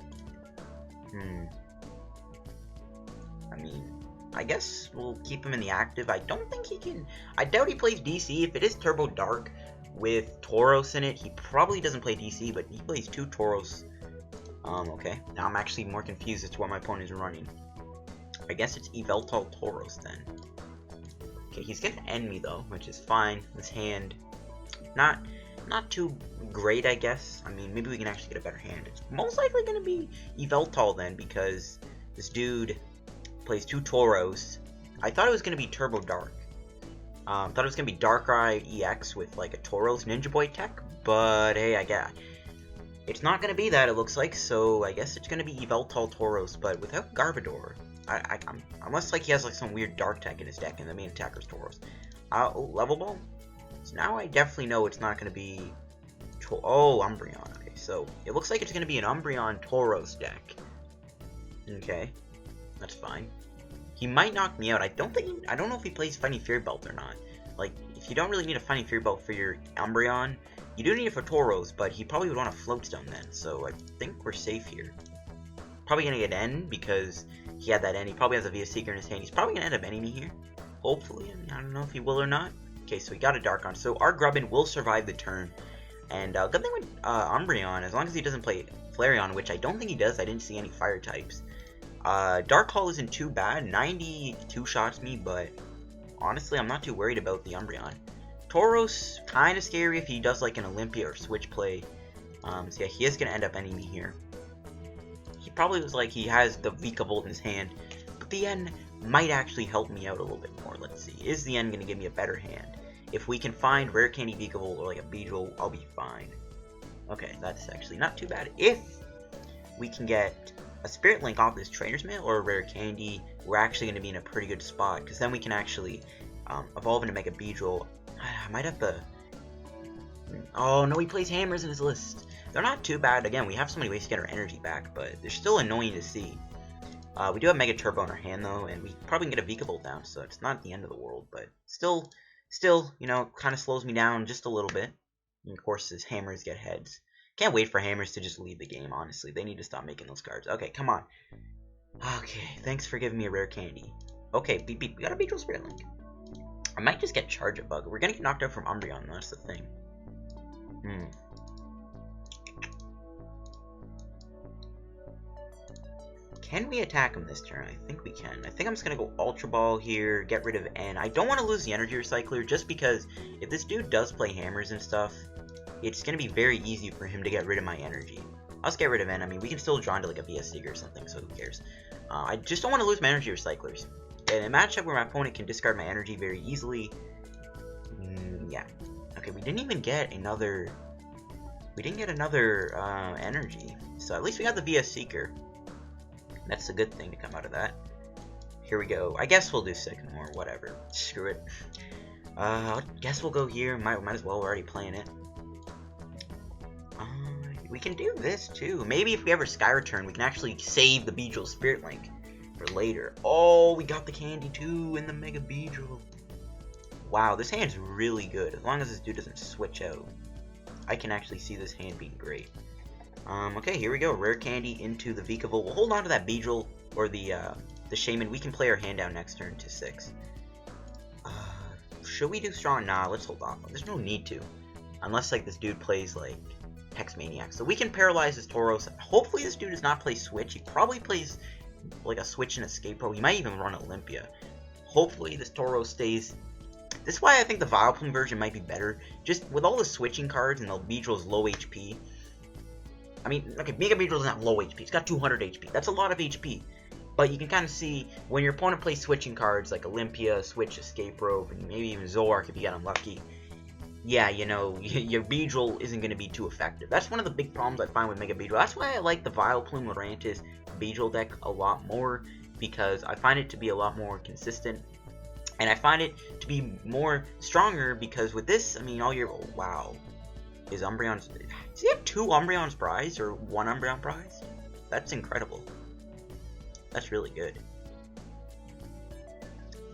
[SPEAKER 1] I mean, I guess we'll keep him in the active. I don't think he can... I doubt he plays DC. If it is Turbo Dark with Tauros in it, he probably doesn't play DC, but he plays 2 Tauros. Okay. Now I'm actually more confused as to what my opponent is running. I guess it's Yveltal Tauros then. Okay, he's gonna end me though, which is fine. This hand, not too great, I guess. I mean, maybe we can actually get a better hand. It's most likely gonna be Yveltal then, because this dude plays 2 Tauros. I thought it was gonna be Turbo Dark. Thought it was gonna be Darkrai EX with like a Tauros Ninja Boy tech, but hey, I guess it's not gonna be that. It looks like, so I guess it's gonna be Yveltal Tauros, but without Garbodor. Unless like he has like some weird dark tech in his deck and the main attacker's Tauros. Oh, Level Ball? So now I definitely know it's not going to be... Umbreon. Okay, so it looks like it's going to be an Umbreon Tauros deck. Okay, that's fine. He might knock me out. I don't know if he plays Funny Fury Belt or not. Like, if you don't really need a Funny Fury Belt for your Umbreon, you do need it for Tauros, but he probably would want a Float Stone then. So I think we're safe here. Probably going to get N because... he had that end. He probably has a VS Seeker in his hand. He's probably going to end up ending me here. Hopefully. I mean, I don't know if he will or not. Okay, so we got a Darkon. So our Grubbin will survive the turn. And good thing with Umbreon, as long as he doesn't play Flareon, which I don't think he does. I didn't see any fire types. Dark Hole isn't too bad. 92 shots me, but honestly, I'm not too worried about the Umbreon. Tauros, kind of scary if he does like an Olympia or Switch play. So yeah, he is going to end up ending me here. He probably was like, he has the Vikavolt in his hand, but the N might actually help me out a little bit more. Let's see. Is the N going to give me a better hand? If we can find Rare Candy Vikavolt or like a Beedrill, I'll be fine. Okay, that's actually not too bad. If we can get a Spirit Link off this Trainer's Mail or a Rare Candy, we're actually going to be in a pretty good spot, because then we can actually evolve into Mega Beedrill. I might have to... Oh, no, he plays Hammers in his list. They're not too bad. Again, we have so many ways to get our energy back, but they're still annoying to see. We do have Mega Turbo in our hand, though, and we probably can get a Vikavolt down, so it's not the end of the world, but still, you know, kind of slows me down just a little bit. And of course, his Hammers get heads. Can't wait for Hammers to just leave the game, honestly. They need to stop making those cards. Okay, come on. Okay, thanks for giving me a Rare Candy. Okay, we got a Beedrill Spirit Link. I might just get Charjabug. We're gonna get knocked out from Umbreon, that's the thing. Can we attack him this turn? I think we can. I think I'm just going to go Ultra Ball here, get rid of N. I don't want to lose the Energy Recycler just because if this dude does play Hammers and stuff, it's going to be very easy for him to get rid of my energy. I'll just get rid of N. I mean, we can still draw into like a VS Seeker or something, so who cares. I just don't want to lose my Energy Recyclers. In a matchup where my opponent can discard my energy very easily, yeah. Okay, we didn't even get another... We didn't get another energy, so at least we got the VS Seeker. That's a good thing to come out of that. Here we go. I guess we'll do Sycamore, whatever. Screw it. I guess we'll go here. Might as well. We're already playing it. We can do this too. Maybe if we ever Sky Return, we can actually save the Beedrill Spirit Link for later. Oh, we got the candy too in the Mega Beedrill. Wow, this hand's really good. As long as this dude doesn't switch out, I can actually see this hand being great. Okay, here we go. Rare Candy into the Vikavolt. We'll hold on to that Beedrill or the Shaymin. We can play our hand down next turn to 6. Should we do Strong? Nah, let's hold on. There's no need to. Unless, like, this dude plays, like, Hex Maniac. So we can paralyze this Tauros. Hopefully this dude does not play Switch. He probably plays, like, a Switch and Escape Pro. He might even run Olympia. Hopefully this Tauros stays... This is why I think the Vileplume version might be better. Just with all the switching cards and the Beedrill's low HP... I mean, okay, Mega Beedrill doesn't have low HP. It's got 200 HP. That's a lot of HP. But you can kind of see when your opponent plays switching cards like Olympia, Switch, Escape Rope, and maybe even Zoroark if you get unlucky. Yeah, you know, your Beedrill isn't going to be too effective. That's one of the big problems I find with Mega Beedrill. That's why I like the Vileplume Lurantis Beedrill deck a lot more, because I find it to be a lot more consistent. And I find it to be more stronger because with this, I mean, all your... Oh, wow. Is Umbreon's... Does he have 2 Umbreon's prize or 1 Umbreon prize? That's incredible. That's really good.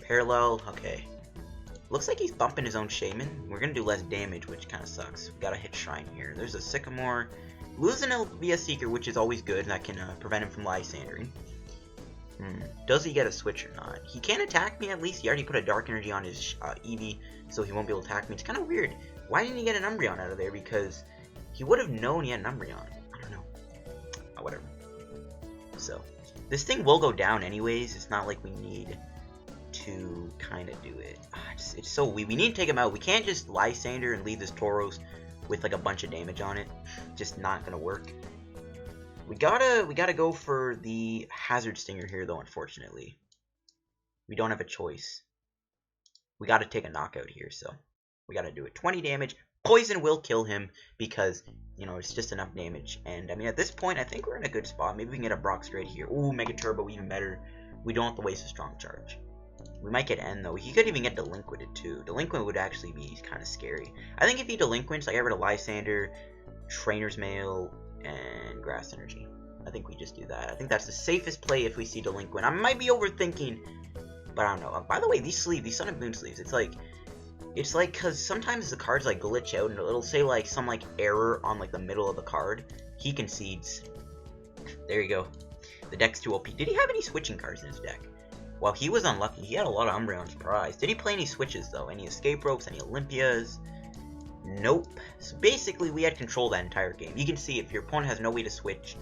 [SPEAKER 1] Parallel, okay. Looks like he's bumping his own Shaymin. We're gonna do less damage, which kind of sucks. We gotta hit Shrine here. There's a Sycamore. Losing via Seeker, which is always good. That can prevent him from Lysandring. Does he get a switch or not? He can't attack me at least. He already put a Dark Energy on his Eevee, so he won't be able to attack me. It's kind of weird. Why didn't he get an Umbreon out of there? Because he would have known he had an Umbreon. I don't know. Whatever. So, this thing will go down anyways. It's not like we need to kind of do it. It's so weird. We need to take him out. We can't just Lysander and leave this Tauros with like a bunch of damage on it. Just not gonna work. We gotta go for the Hazard Stinger here though, unfortunately. We don't have a choice. We gotta take a knockout here, so we gotta do it. 20 damage. Poison will kill him because, you know, it's just enough damage. And I mean, at this point, I think we're in a good spot. Maybe we can get a Brock straight here. Ooh, Mega Turbo, even better. We don't have to waste a strong charge. We might get N though. He could even get Delinquented too. Delinquent would actually be kind of scary. I think if he Delinquents, I get rid of Lysander, Trainers Mail, and Grass Energy. I think we just do that. I think that's the safest play if we see Delinquent. I might be overthinking, but I don't know. By the way, these Sun and Moon sleeves, it's like because sometimes the cards like glitch out and it'll say like some like error on like the middle of the card. He concedes. There you go. The deck's too OP. Did he have any switching cards in his deck? Well, he was unlucky. He had a lot of Umbreon's prize. Did he play any switches though? Any Escape Ropes? Any Olympias? Nope. So basically, we had control that entire game. You can see if your opponent has no way to switch,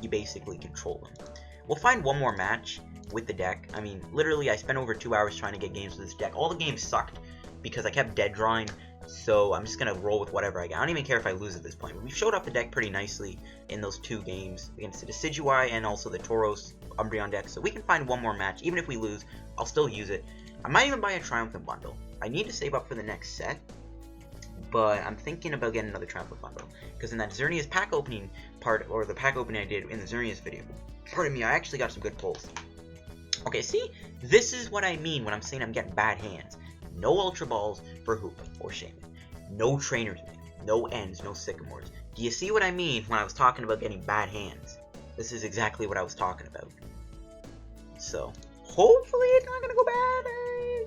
[SPEAKER 1] you basically control them. We'll find one more match with the deck. I mean, literally, I spent over 2 hours trying to get games with this deck. All the games sucked because I kept dead drawing, so I'm just going to roll with whatever I get. I don't even care if I lose at this point. We showed off the deck pretty nicely in those 2 games against the Decidueye and also the Tauros Umbreon deck, so we can find one more match. Even if we lose, I'll still use it. I might even buy a Triumphant Bundle. I need to save up for the next set, but I'm thinking about getting another Triumphant Bundle, because in that Xerneas pack opening part, or the pack opening I did in the Xerneas video, pardon me, I actually got some good pulls. Okay, see? This is what I mean when I'm saying I'm getting bad hands. No Ultra Balls for Hoopa or Shaymin. No Trainers Mail. No Ends, no Sycamores. Do you see what I mean when I was talking about getting bad hands? This is exactly what I was talking about. So, hopefully it's not gonna go bad.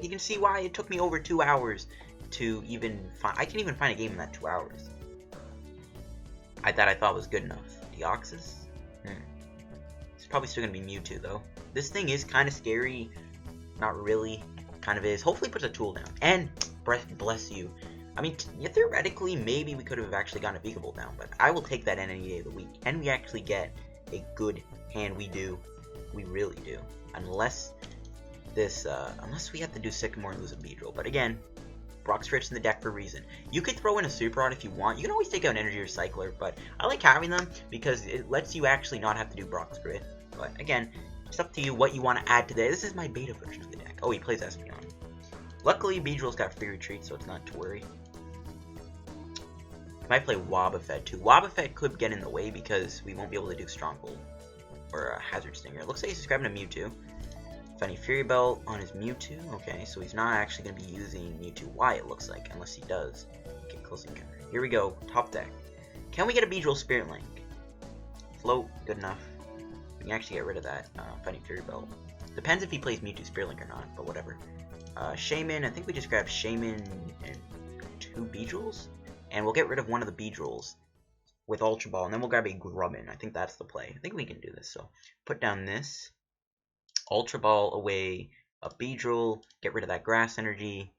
[SPEAKER 1] You can see why it took me over 2 hours to even find. I can even find a game in that 2 hours. I thought was good enough. Deoxys? It's probably still gonna be Mewtwo though. This thing is kind of scary. Not really. Kind of is. Hopefully it puts a tool down. And bless you. I mean, theoretically, maybe we could have actually gotten a Vikavolt down, but I will take that in any day of the week. And we actually get a good hand. We do. We really do. Unless this, unless we have to do Sycamore and lose a Beedrill. But again, Brock Strip's in the deck for a reason. You could throw in a Super Rod if you want. You can always take out an Energy Recycler, but I like having them because it lets you actually not have to do Brock Strip. But again, it's up to you what you want to add to this. This is my beta version of the deck. Oh, he plays Espeon. Luckily, Beedrill's got free retreat, so it's not to worry. I might play Wobbuffet too. Wobbuffet could get in the way because we won't be able to do Stronghold or a Hazard Stinger. It looks like he's grabbing a Mewtwo. Funny Fury Belt on his Mewtwo. Okay, so he's not actually going to be using Mewtwo Y, it looks like, unless he does. Okay, close encounter. Here we go, top deck. Can we get a Beedrill Spirit Link? Float, good enough. We can actually get rid of that Funny Fury Belt. Depends if he plays Mewtwo Spirit Link or not, but whatever. Shaymin, I think we just grabbed Shaymin and 2 Beedrills. And we'll get rid of one of the Beedrills with Ultra Ball, and then we'll grab a Grubbin. I think that's the play. I think we can do this. So put down this. Ultra Ball away a Beedrill. Get rid of that Grass Energy.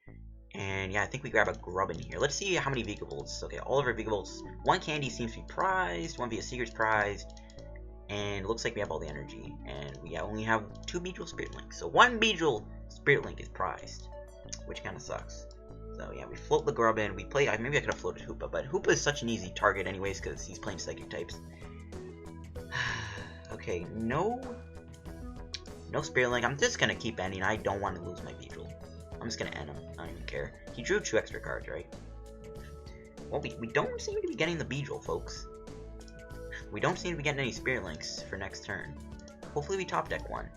[SPEAKER 1] And yeah, I think we grab a Grubbin here. Let's see how many Vikavolts. Okay, all of our Vikavolts. One Candy seems to be prized. One Via Seeker's prized. And it looks like we have all the energy. And we only have 2 Beedrill Spirit Links. So 1 Beedrill Spirit Link is prized, which kind of sucks. So yeah, we float the Grubbin. We play. Maybe I could have floated Hoopa, but Hoopa is such an easy target anyways because he's playing Psychic types. Okay, no No Spirit Link. I'm just gonna keep ending. I don't want to lose my Beedrill. I'm just gonna end him. I don't even care. He drew 2 extra cards, right? Well, we don't seem to be getting the Beedrill, folks. We don't seem to be getting any Spirit Links for next turn. Hopefully we top deck one.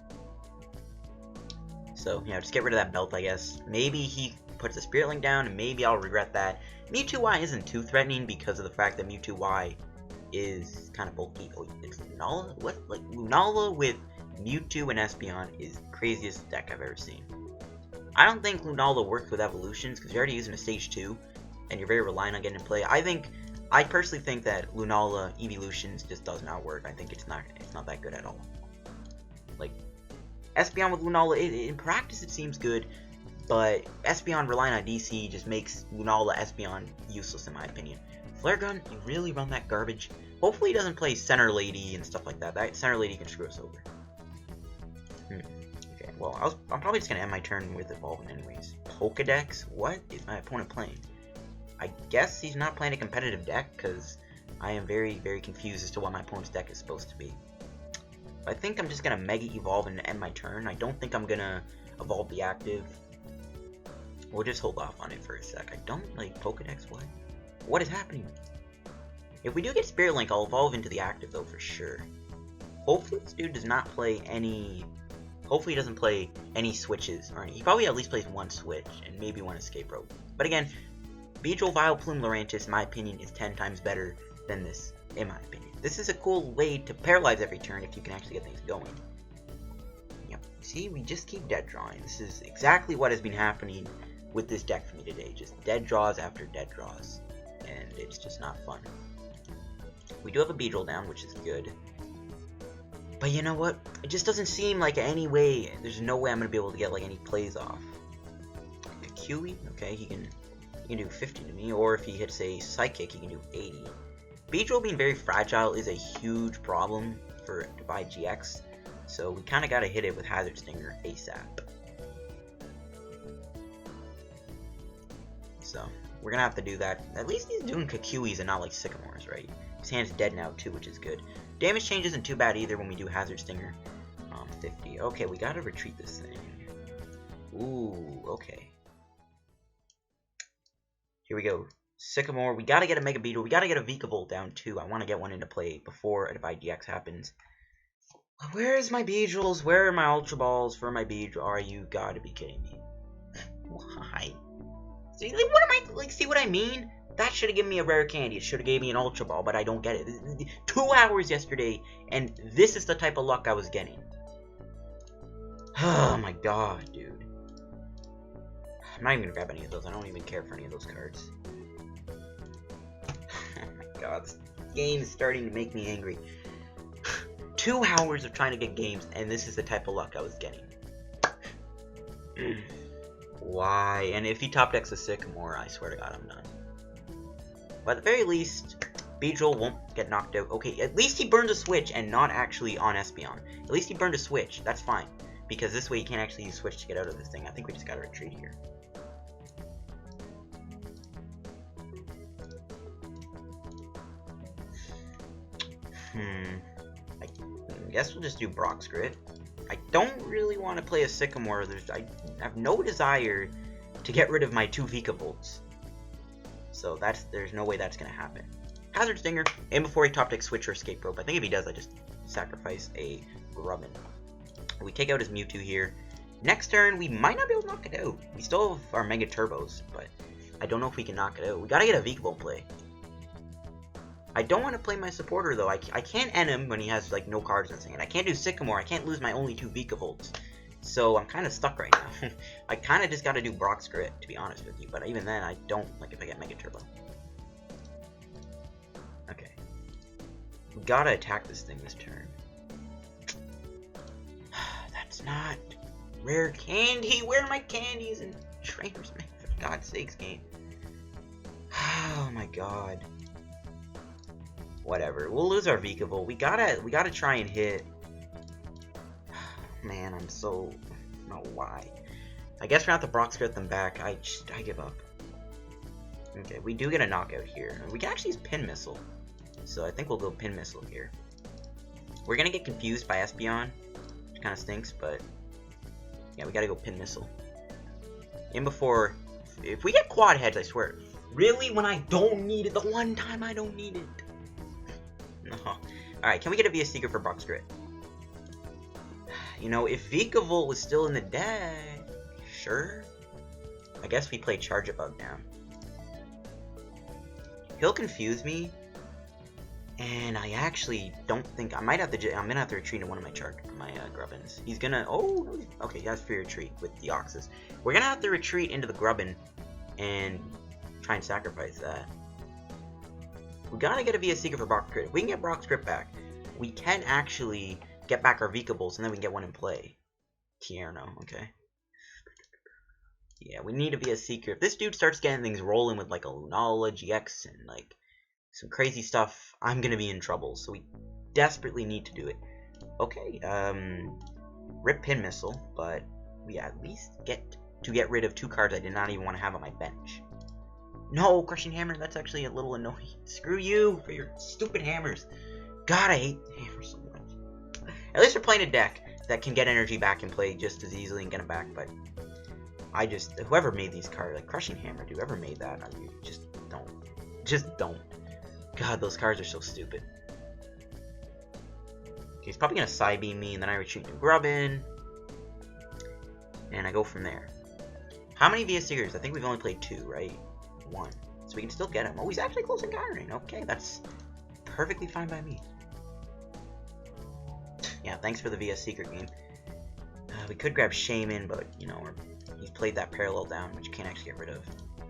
[SPEAKER 1] So, yeah, just get rid of that belt, I guess. Maybe he puts a Spirit Link down, and maybe I'll regret that. Mewtwo-Y isn't too threatening because of the fact that Mewtwo-Y is kind of bulky. Oh, it's Lunala? What? Like, Lunala with Mewtwo and Espeon is the craziest deck I've ever seen. I don't think Lunala works with evolutions, because you're already using a stage 2, and you're very reliant on getting in play. I personally think that Lunala evolutions just does not work. I think it's not that good at all. Like, Espeon with Lunala, in practice it seems good, but Espeon relying on DC just makes Lunala Espeon useless in my opinion. Flare Gun, you really run that garbage? Hopefully he doesn't play Center Lady and stuff like that. That Center Lady can screw us over. Okay, well, I'm probably just going to end my turn with Evolving anyways. Pokedex? What is my opponent playing? I guess he's not playing a competitive deck, because I am very, very confused as to what my opponent's deck is supposed to be. I think I'm just going to Mega Evolve and end my turn. I don't think I'm going to evolve the active. We'll just hold off on it for a sec. I don't like Pokedex. What? What is happening? If we do get Spirit Link, I'll evolve into the active, though, for sure. Hopefully this dude does not play any... Hopefully he doesn't play any switches. Or any... He probably at least plays one switch, and maybe one escape rope. But again, Beedrill, Vileplume, Lurantis, in my opinion, is 10 times better than this, in my opinion. This is a cool way to paralyze every turn if you can actually get things going. Yep. See, we just keep dead drawing. This is exactly what has been happening with this deck for me today. Just dead draws after dead draws. And it's just not fun. We do have a Beedrill down, which is good. But you know what? It just doesn't seem like any way. There's no way I'm going to be able to get like any plays off. A Kiwi? Okay, he can do 50 to me. Or if he hits a Psychic, he can do 80. Beedrill being very fragile is a huge problem for Divide GX. So we kind of got to hit it with Hazard Stinger ASAP. So we're going to have to do that. At least he's doing Kakuis and not like Sycamores, right? His hand's dead now too, which is good. Damage change isn't too bad either when we do Hazard Stinger. 50. Okay, we got to retreat this thing. Ooh, okay. Here we go. Sycamore. We got to get a Mega Beedrill. We got to get a Vikavolt down too. I want to get one into play before a Divide DX happens. Where's my Beedrills? Where are my Ultra Balls for my Beedrill? Are you got to be kidding me? Why? See, like, what am I, like, see what I mean? That should have given me a rare candy. It should have gave me an Ultra Ball, but I don't get it. 2 hours yesterday, and this is the type of luck I was getting. Oh my god, dude. I'm not even gonna grab any of those. I don't even care for any of those cards. Oh my god, this game is starting to make me angry. 2 hours of trying to get games, and this is the type of luck I was getting. Why? And if he top decks a Sycamore, I swear to god I'm done. But at the very least, Beedrill won't get knocked out. Okay, at least he burned a switch and not actually on Espeon. At least he burned a switch. That's fine. Because this way you can't actually use switch to get out of this thing. I think we just gotta retreat here. I guess we'll just do Brock's Grit. I don't really want to play a Sycamore. I have no desire to get rid of my 2 Vikavolts. So there's no way that's going to happen. Hazard Stinger, and before he top decks Switch or Escape Rope. I think if he does, I just sacrifice a Grubbin. We take out his Mewtwo here. Next turn, we might not be able to knock it out. We still have our Mega Turbos, but I don't know if we can knock it out. We got to get a Vikavolt play. I don't want to play my supporter, though. I can't end him when he has, like, no cards in his hand. I can't do Sycamore. I can't lose my only 2 Vikavolts. So I'm kind of stuck right now. I kind of just got to do Brock's Grit, to be honest with you. But even then, I don't like if I get Mega Turbo. Okay. We got to attack this thing this turn. That's not rare candy. Where are my candies and Trainers Mail? For God's sakes, game. Oh my god. Whatever. We'll lose our Vikavolt. We gotta try and hit. Man, I'm so... I don't know why. I guess we're gonna have to Brock's Grit them back. I give up. Okay, we do get a knockout here. We can actually use Pin Missile. So I think we'll go Pin Missile here. We're gonna get confused by Espeon. Kind of stinks, but yeah, we gotta go Pin Missile. In before, if we get quad heads, I swear. Really, when I don't need it, the one time I don't need it. No. Alright, can we get a VS Seeker for Brock's Grit? You know, if Vikavolt was still in the deck, sure. I guess we play Charjabug down. He'll confuse me, and I actually don't think I might have to. I'm gonna have to retreat in one of my Grubbins. He's gonna. Oh, okay. He has free retreat with the Oxus. We're gonna have to retreat into the Grubbin and try and sacrifice that. We gotta get a VS Seeker for Brock's Grit. If we can get Brock's Grit back, we can actually get back our Vikavolts, and then we can get one in play. Tierno, okay. Yeah, we need a VS Seeker. If this dude starts getting things rolling with like a Lunala, GX, and like some crazy stuff, I'm gonna be in trouble. So we desperately need to do it. Okay, rip Pin Missile, but we at least get to get rid of 2 cards I did not even want to have on my bench. No, Crushing Hammer, that's actually a little annoying. Screw you for your stupid hammers. God, I hate hammers so much. At least we're playing a deck that can get energy back and play just as easily and get them back, but I just, whoever made these cards, like Crushing Hammer, dude, whoever made that, I mean, just don't. Just don't. God, those cards are so stupid. Okay, he's probably gonna Psybeam me, and then I retreat to Grubbin, and I go from there. How many VS Seekers? I think we've only played 2, right? 1. So we can still get him. Oh, he's actually close encountering. Okay, that's perfectly fine by me. Yeah, thanks for the VS Seeker game. We could grab Shaymin, but, you know, he's played that Parallel down, which you can't actually get rid of.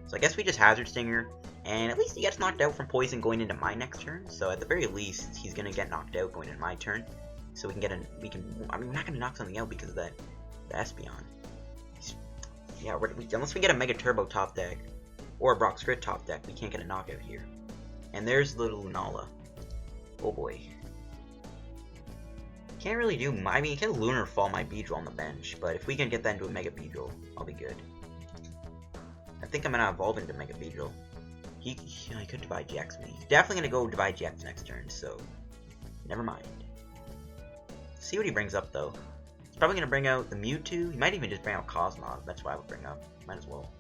[SPEAKER 1] So I guess we just Hazard Stinger, and at least he gets knocked out from Poison going into my next turn. So at the very least, he's gonna get knocked out going into my turn. So we can get I mean, we're not gonna knock something out because of that, the Espeon. Yeah, unless we get a Mega Turbo top deck, or a Brock's Grit top deck, we can't get a knockout here. And there's little Lunala. Oh boy. Can't really do, I mean, can Lunar Fall my Beedrill on the bench, but if we can get that into a Mega Beedrill, I'll be good. I think I'm gonna evolve into Mega Beedrill. He could Divide GX me. He's definitely gonna go Divide GX next turn, so never mind. See what he brings up though. He's probably gonna bring out the Mewtwo. He might even just bring out Cosmog. That's what I would bring up. Might as well.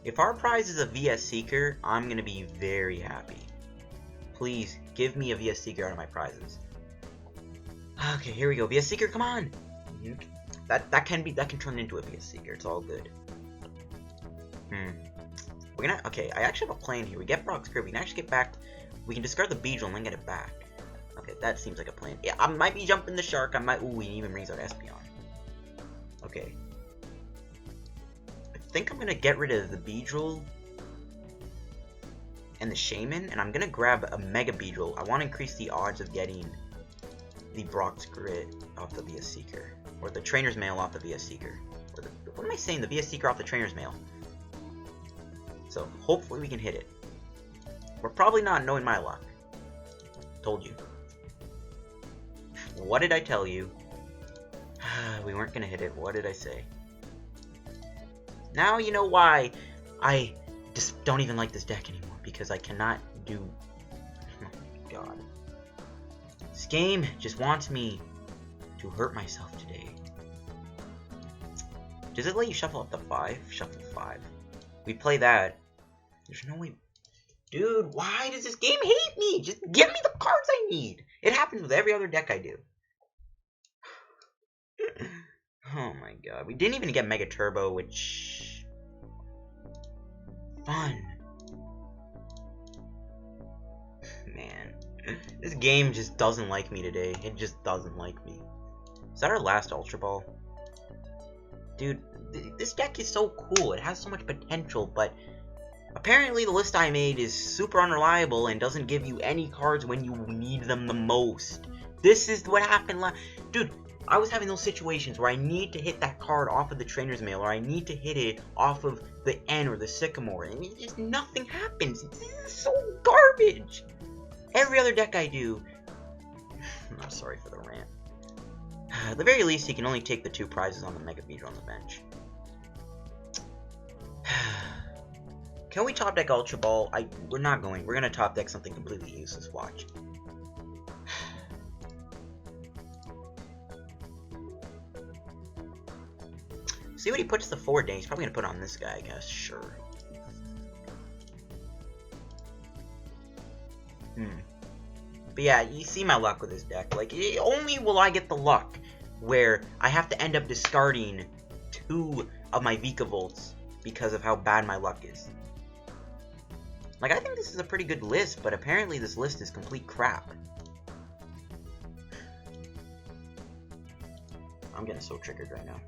[SPEAKER 1] If our prize is a VS Seeker, I'm gonna be very happy. Please give me a VS Seeker out of my prizes. Okay, here we go. VS Seeker, come on. That can turn into a VS Seeker. It's all good. We're gonna. Okay, I actually have a plan here. We get Brock's Grit. We can actually get back. We can discard the Beedrill and then get it back. Okay, that seems like a plan. Yeah, I might be jumping the shark. I might. Ooh, he even brings out Espeon. Okay. I think I'm gonna get rid of the Beedrill and the Shaymin, and I'm gonna grab a Mega Beedrill. I want to increase the odds of getting the Brock's Grit off the VS Seeker, or the Trainers Mail off the VS Seeker, or the, what am I saying? The VS Seeker off the Trainers Mail. So hopefully we can hit it. We're probably not, knowing my luck. Told you. What did I tell you? We weren't gonna hit it. What did I say? Now you know why I just don't even like this deck anymore, because I cannot do. Oh my god. This game just wants me to hurt myself today. Does it let you shuffle up to 5? Shuffle 5. We play that. There's no way. Dude, why does this game hate me? Just give me the cards I need. It happens with every other deck I do. Oh my god. We didn't even get Mega Turbo, which... Fun. Man. This game just doesn't like me today. It just doesn't like me. Is that our last Ultra Ball? Dude, this deck is so cool. It has so much potential, but apparently the list I made is super unreliable and doesn't give you any cards when you need them the most. This is what happened last... Dude, I was having those situations where I need to hit that card off of the Trainer's Mail, or I need to hit it off of the N or the Sycamore, and it just nothing happens. This is so garbage. Every other deck I do... I'm sorry for the rant. At the very least, he can only take the 2 prizes on the Mega Beedrill on the bench. Can we top deck Ultra Ball? We're not going. We're gonna top deck something completely useless. Watch. See what he puts the forward day. He's probably gonna put on this guy, I guess. Sure. But yeah, you see my luck with this deck. Like, only will I get the luck where I have to end up discarding 2 of my Vikavolts because of how bad my luck is. Like, I think this is a pretty good list, but apparently this list is complete crap. I'm getting so triggered right now.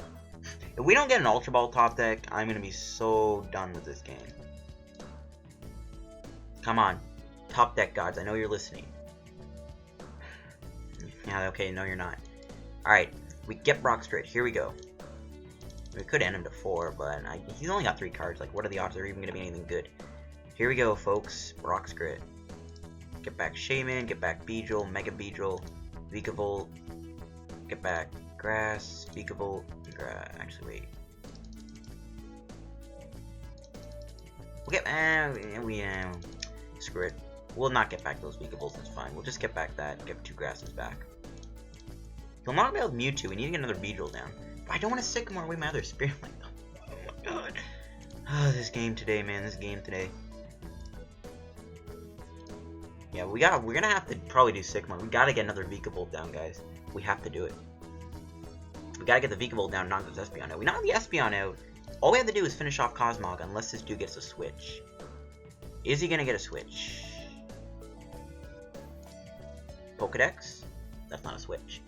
[SPEAKER 1] If we don't get an Ultra Ball top deck, I'm gonna be so done with this game. Come on. Top deck gods, I know you're listening. Yeah, okay, no you're not. Alright, we get Brockstrid, here we go. We could end him to 4, but he's only got 3 cards. Like, what are the odds they're even going to be anything good? Here we go, folks. Brockstrid. Get back Shaymin, get back Beedrill, Mega Beedrill, Vikavolt. Get back Grass, Vikavolt, actually, wait. We'll get, screw it. We'll not get back those Vikavolts, that's fine. We'll just get back that, get 2 Grasses back. He'll not be able to Mewtwo, we need to get another Beedrill down. But I don't want to Sycamore away my other Spirit Link. Oh my god. Oh, this game today, man, this game today. Yeah, we're gonna have to probably do Sycamore. We gotta get another Vikavolt down, guys. We have to do it. We gotta get the Vikavolt down, knock this Espeon out. We knock the Espeon out. All we have to do is finish off Cosmog unless this dude gets a switch. Is he gonna get a switch? Pokedex? That's not a switch.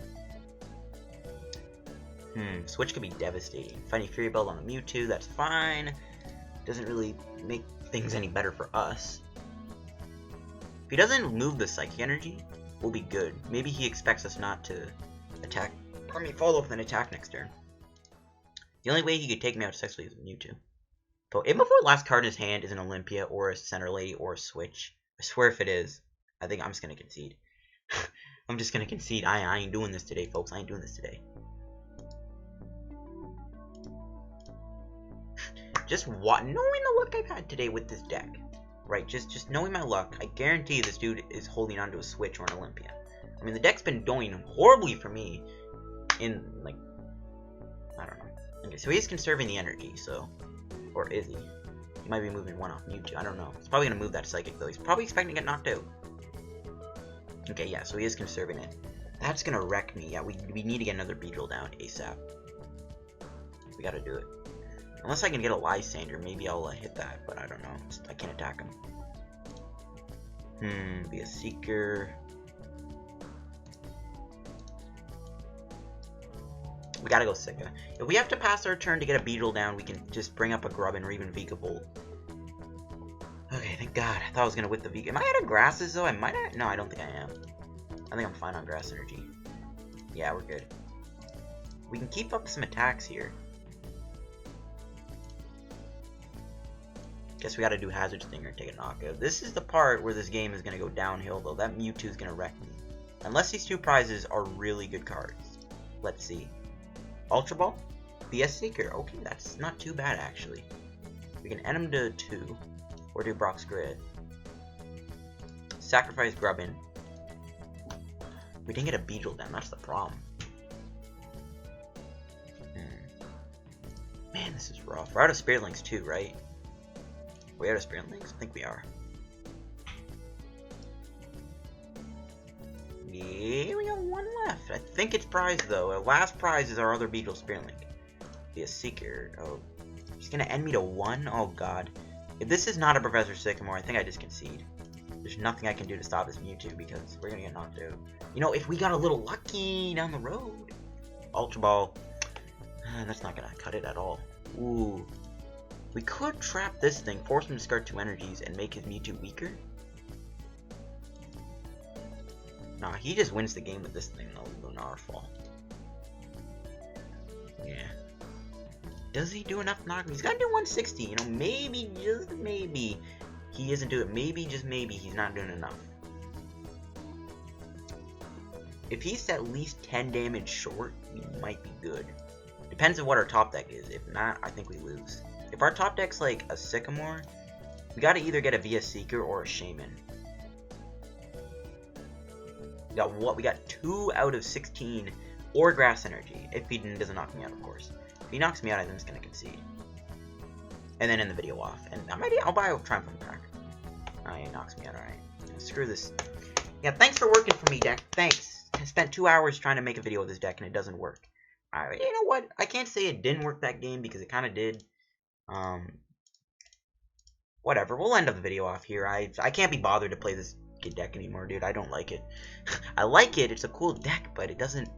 [SPEAKER 1] Switch could be devastating. Fighting Fury Belt on a Mewtwo, that's fine. Doesn't really make things any better for us. If he doesn't move the Psychic Energy, we'll be good. Maybe he expects us not to attack. Follow up with an attack next turn. The only way he could take me out successfully is Mewtwo. But even before the last card in his hand is an Olympia or a Center Lady or a Switch. I swear if it is, I think I'm just gonna concede. I'm just gonna concede. I ain't doing this today, folks. I ain't doing this today. Just knowing the luck I've had today with this deck, right? Just knowing my luck, I guarantee this dude is holding on to a Switch or an Olympia. I mean, the deck's been doing horribly for me in, like, I don't know. Okay, so he's conserving the energy, so, or is he? He might be moving 1 off Mewtwo, I don't know. He's probably gonna move that Psychic, though. He's probably expecting to get knocked out. Okay, yeah, so he is conserving it. That's gonna wreck me. Yeah, we need to get another Beedrill down ASAP. We gotta do it. Unless I can get a Lysandre, maybe I'll hit that, but I don't know. I can't attack him. Be a Seeker. We gotta go Sika. If we have to pass our turn to get a Beedrill down, we can just bring up a Grubbin or even Vikavolt. Okay, thank God. I thought I was gonna whip the Vika. Am I out of grasses though? I might have. No, I don't think I am. I think I'm fine on grass energy. Yeah, we're good. We can keep up some attacks here. Guess we gotta do Hazard Stinger and take a knockout. This is the part where this game is gonna go downhill though. That Mewtwo is gonna wreck me. Unless these 2 prizes are really good cards. Let's see. Ultra Ball? BS Seeker. Okay, that's not too bad actually. We can end him to 2. Or do Brock's Grid. Sacrifice Grubbin. We didn't get a Beedrill down, that's the problem. Man, this is rough. We're out of Spirit Links too, right? Are we out of Spirit Links? I think we are. Yeah, we got 1 left. I think it's prize though. Our last prize is our other Beedrill Spirit Link. Be a Seeker. Oh, he's gonna end me to 1? Oh god. If this is not a Professor Sycamore, I think I just concede. There's nothing I can do to stop this Mewtwo because we're gonna get knocked out. You know, if we got a little lucky down the road. Ultra Ball. That's not gonna cut it at all. Ooh. We could trap this thing, force him to discard 2 energies, and make his Mewtwo weaker. Nah, he just wins the game with this thing, though. Lunarfall. Yeah. Does he do enough knock? He's gotta do 160, you know, maybe, just maybe, he isn't doing it. Maybe, just maybe, he's not doing enough. If he's at least 10 damage short, we might be good. Depends on what our top deck is. If not, I think we lose. If our top deck's like a Sycamore, we gotta either get a VS Seeker or a Shaymin. We got what? We got 2 out of 16 or Grass Energy. If he doesn't knock me out, of course. If he knocks me out, I'm just gonna concede. And then end the video off. And I'll buy a Triumph pack. Oh, he knocks me out, alright. Screw this. Yeah, thanks for working for me, deck. Thanks. I spent 2 hours trying to make a video with this deck, and it doesn't work. Alright, you know what? I can't say it didn't work that game, because it kind of did. Whatever. We'll end up the video off here. I can't be bothered to play this deck anymore, dude. I don't like it. I like it. It's a cool deck, but it doesn't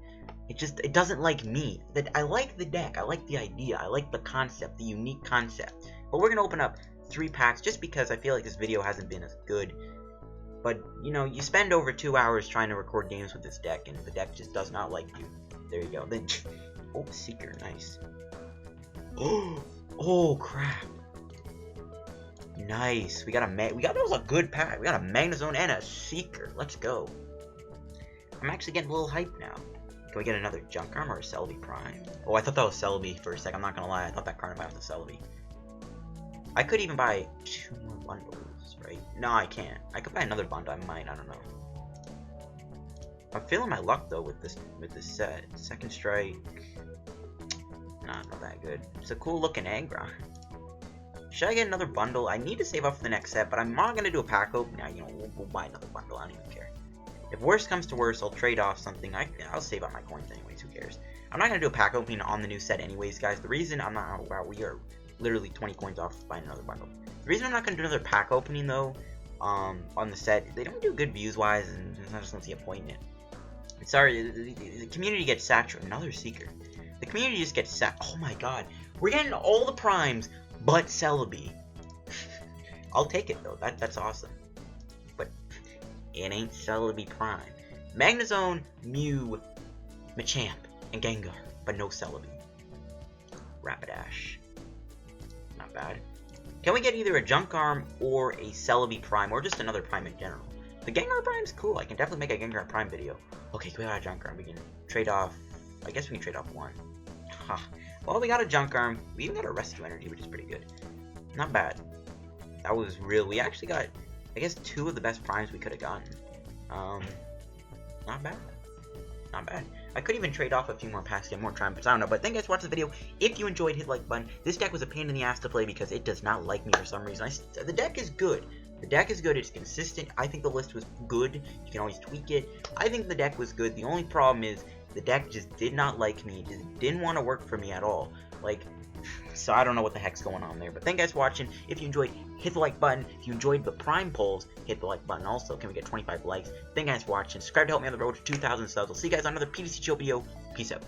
[SPEAKER 1] like me. I like the deck. I like the idea. I like the concept, the unique concept. But we're gonna open up 3 packs just because I feel like this video hasn't been as good. But you know, you spend over 2 hours trying to record games with this deck, and the deck just does not like you. There you go. Then, oh, Seeker, nice. Oh crap. Nice. That was a good pack. We got a Magnezone and a Seeker. Let's go. I'm actually getting a little hyped now. Can we get another Junk Arm or a Celebi Prime? Oh, I thought that was Celebi for a sec. I'm not gonna lie. I thought that card might have the Celebi. I could even buy 2 more bundles, right? No, I can't. I could buy another bundle. I might. I don't know. I'm feeling my luck though with this set. Second Strike. Nah, not that good. It's a cool looking Aggron. Should I get another bundle? I need to save up for the next set, but I'm not going to do a pack open. Now, you know, we'll buy another bundle. I don't even care. If worst comes to worst, I'll trade off something. I'll save up my coins anyways. Who cares? I'm not going to do a pack opening on the new set anyways, guys. The reason I'm not... Wow, we are literally 20 coins off buying another bundle. The reason I'm not going to do another pack opening, though, on the set, they don't do good views-wise, and I just don't see a point in it. Sorry, the community gets saturated. Another Seeker. The community just gets oh my god. We're getting all the primes... but Celebi. I'll take it though. That's awesome. But it ain't Celebi Prime. Magnezone, Mew, Machamp, and Gengar, but no Celebi. Rapidash. Not bad. Can we get either a Junk Arm or a Celebi Prime, or just another Prime in general? The Gengar Prime's cool. I can definitely make a Gengar Prime video. Okay, we got a Junk Arm. We can trade off. I guess we can trade off 1. Huh. Well, we got a Junk Arm. We even got a Rescue Energy, which is pretty good. Not bad. That was real. We actually got, I guess, 2 of the best primes we could have gotten. Not bad. Not bad. I could even trade off a few more packs to get more triumphs. I don't know. But thank you guys for watching the video. If you enjoyed, hit the like button. This deck was a pain in the ass to play because it does not like me for some reason. The deck is good. The deck is good. It's consistent. I think the list was good. You can always tweak it. I think the deck was good. The only problem is the deck just did not like me. It just didn't want to work for me at all. Like, so I don't know what the heck's going on there. But thank you guys for watching. If you enjoyed, hit the like button. If you enjoyed the Prime polls, hit the like button also. Can we get 25 likes? Thank you guys for watching. Subscribe to help me on the road to 2,000 subs. I'll see you guys on another PTCGO video. Peace out.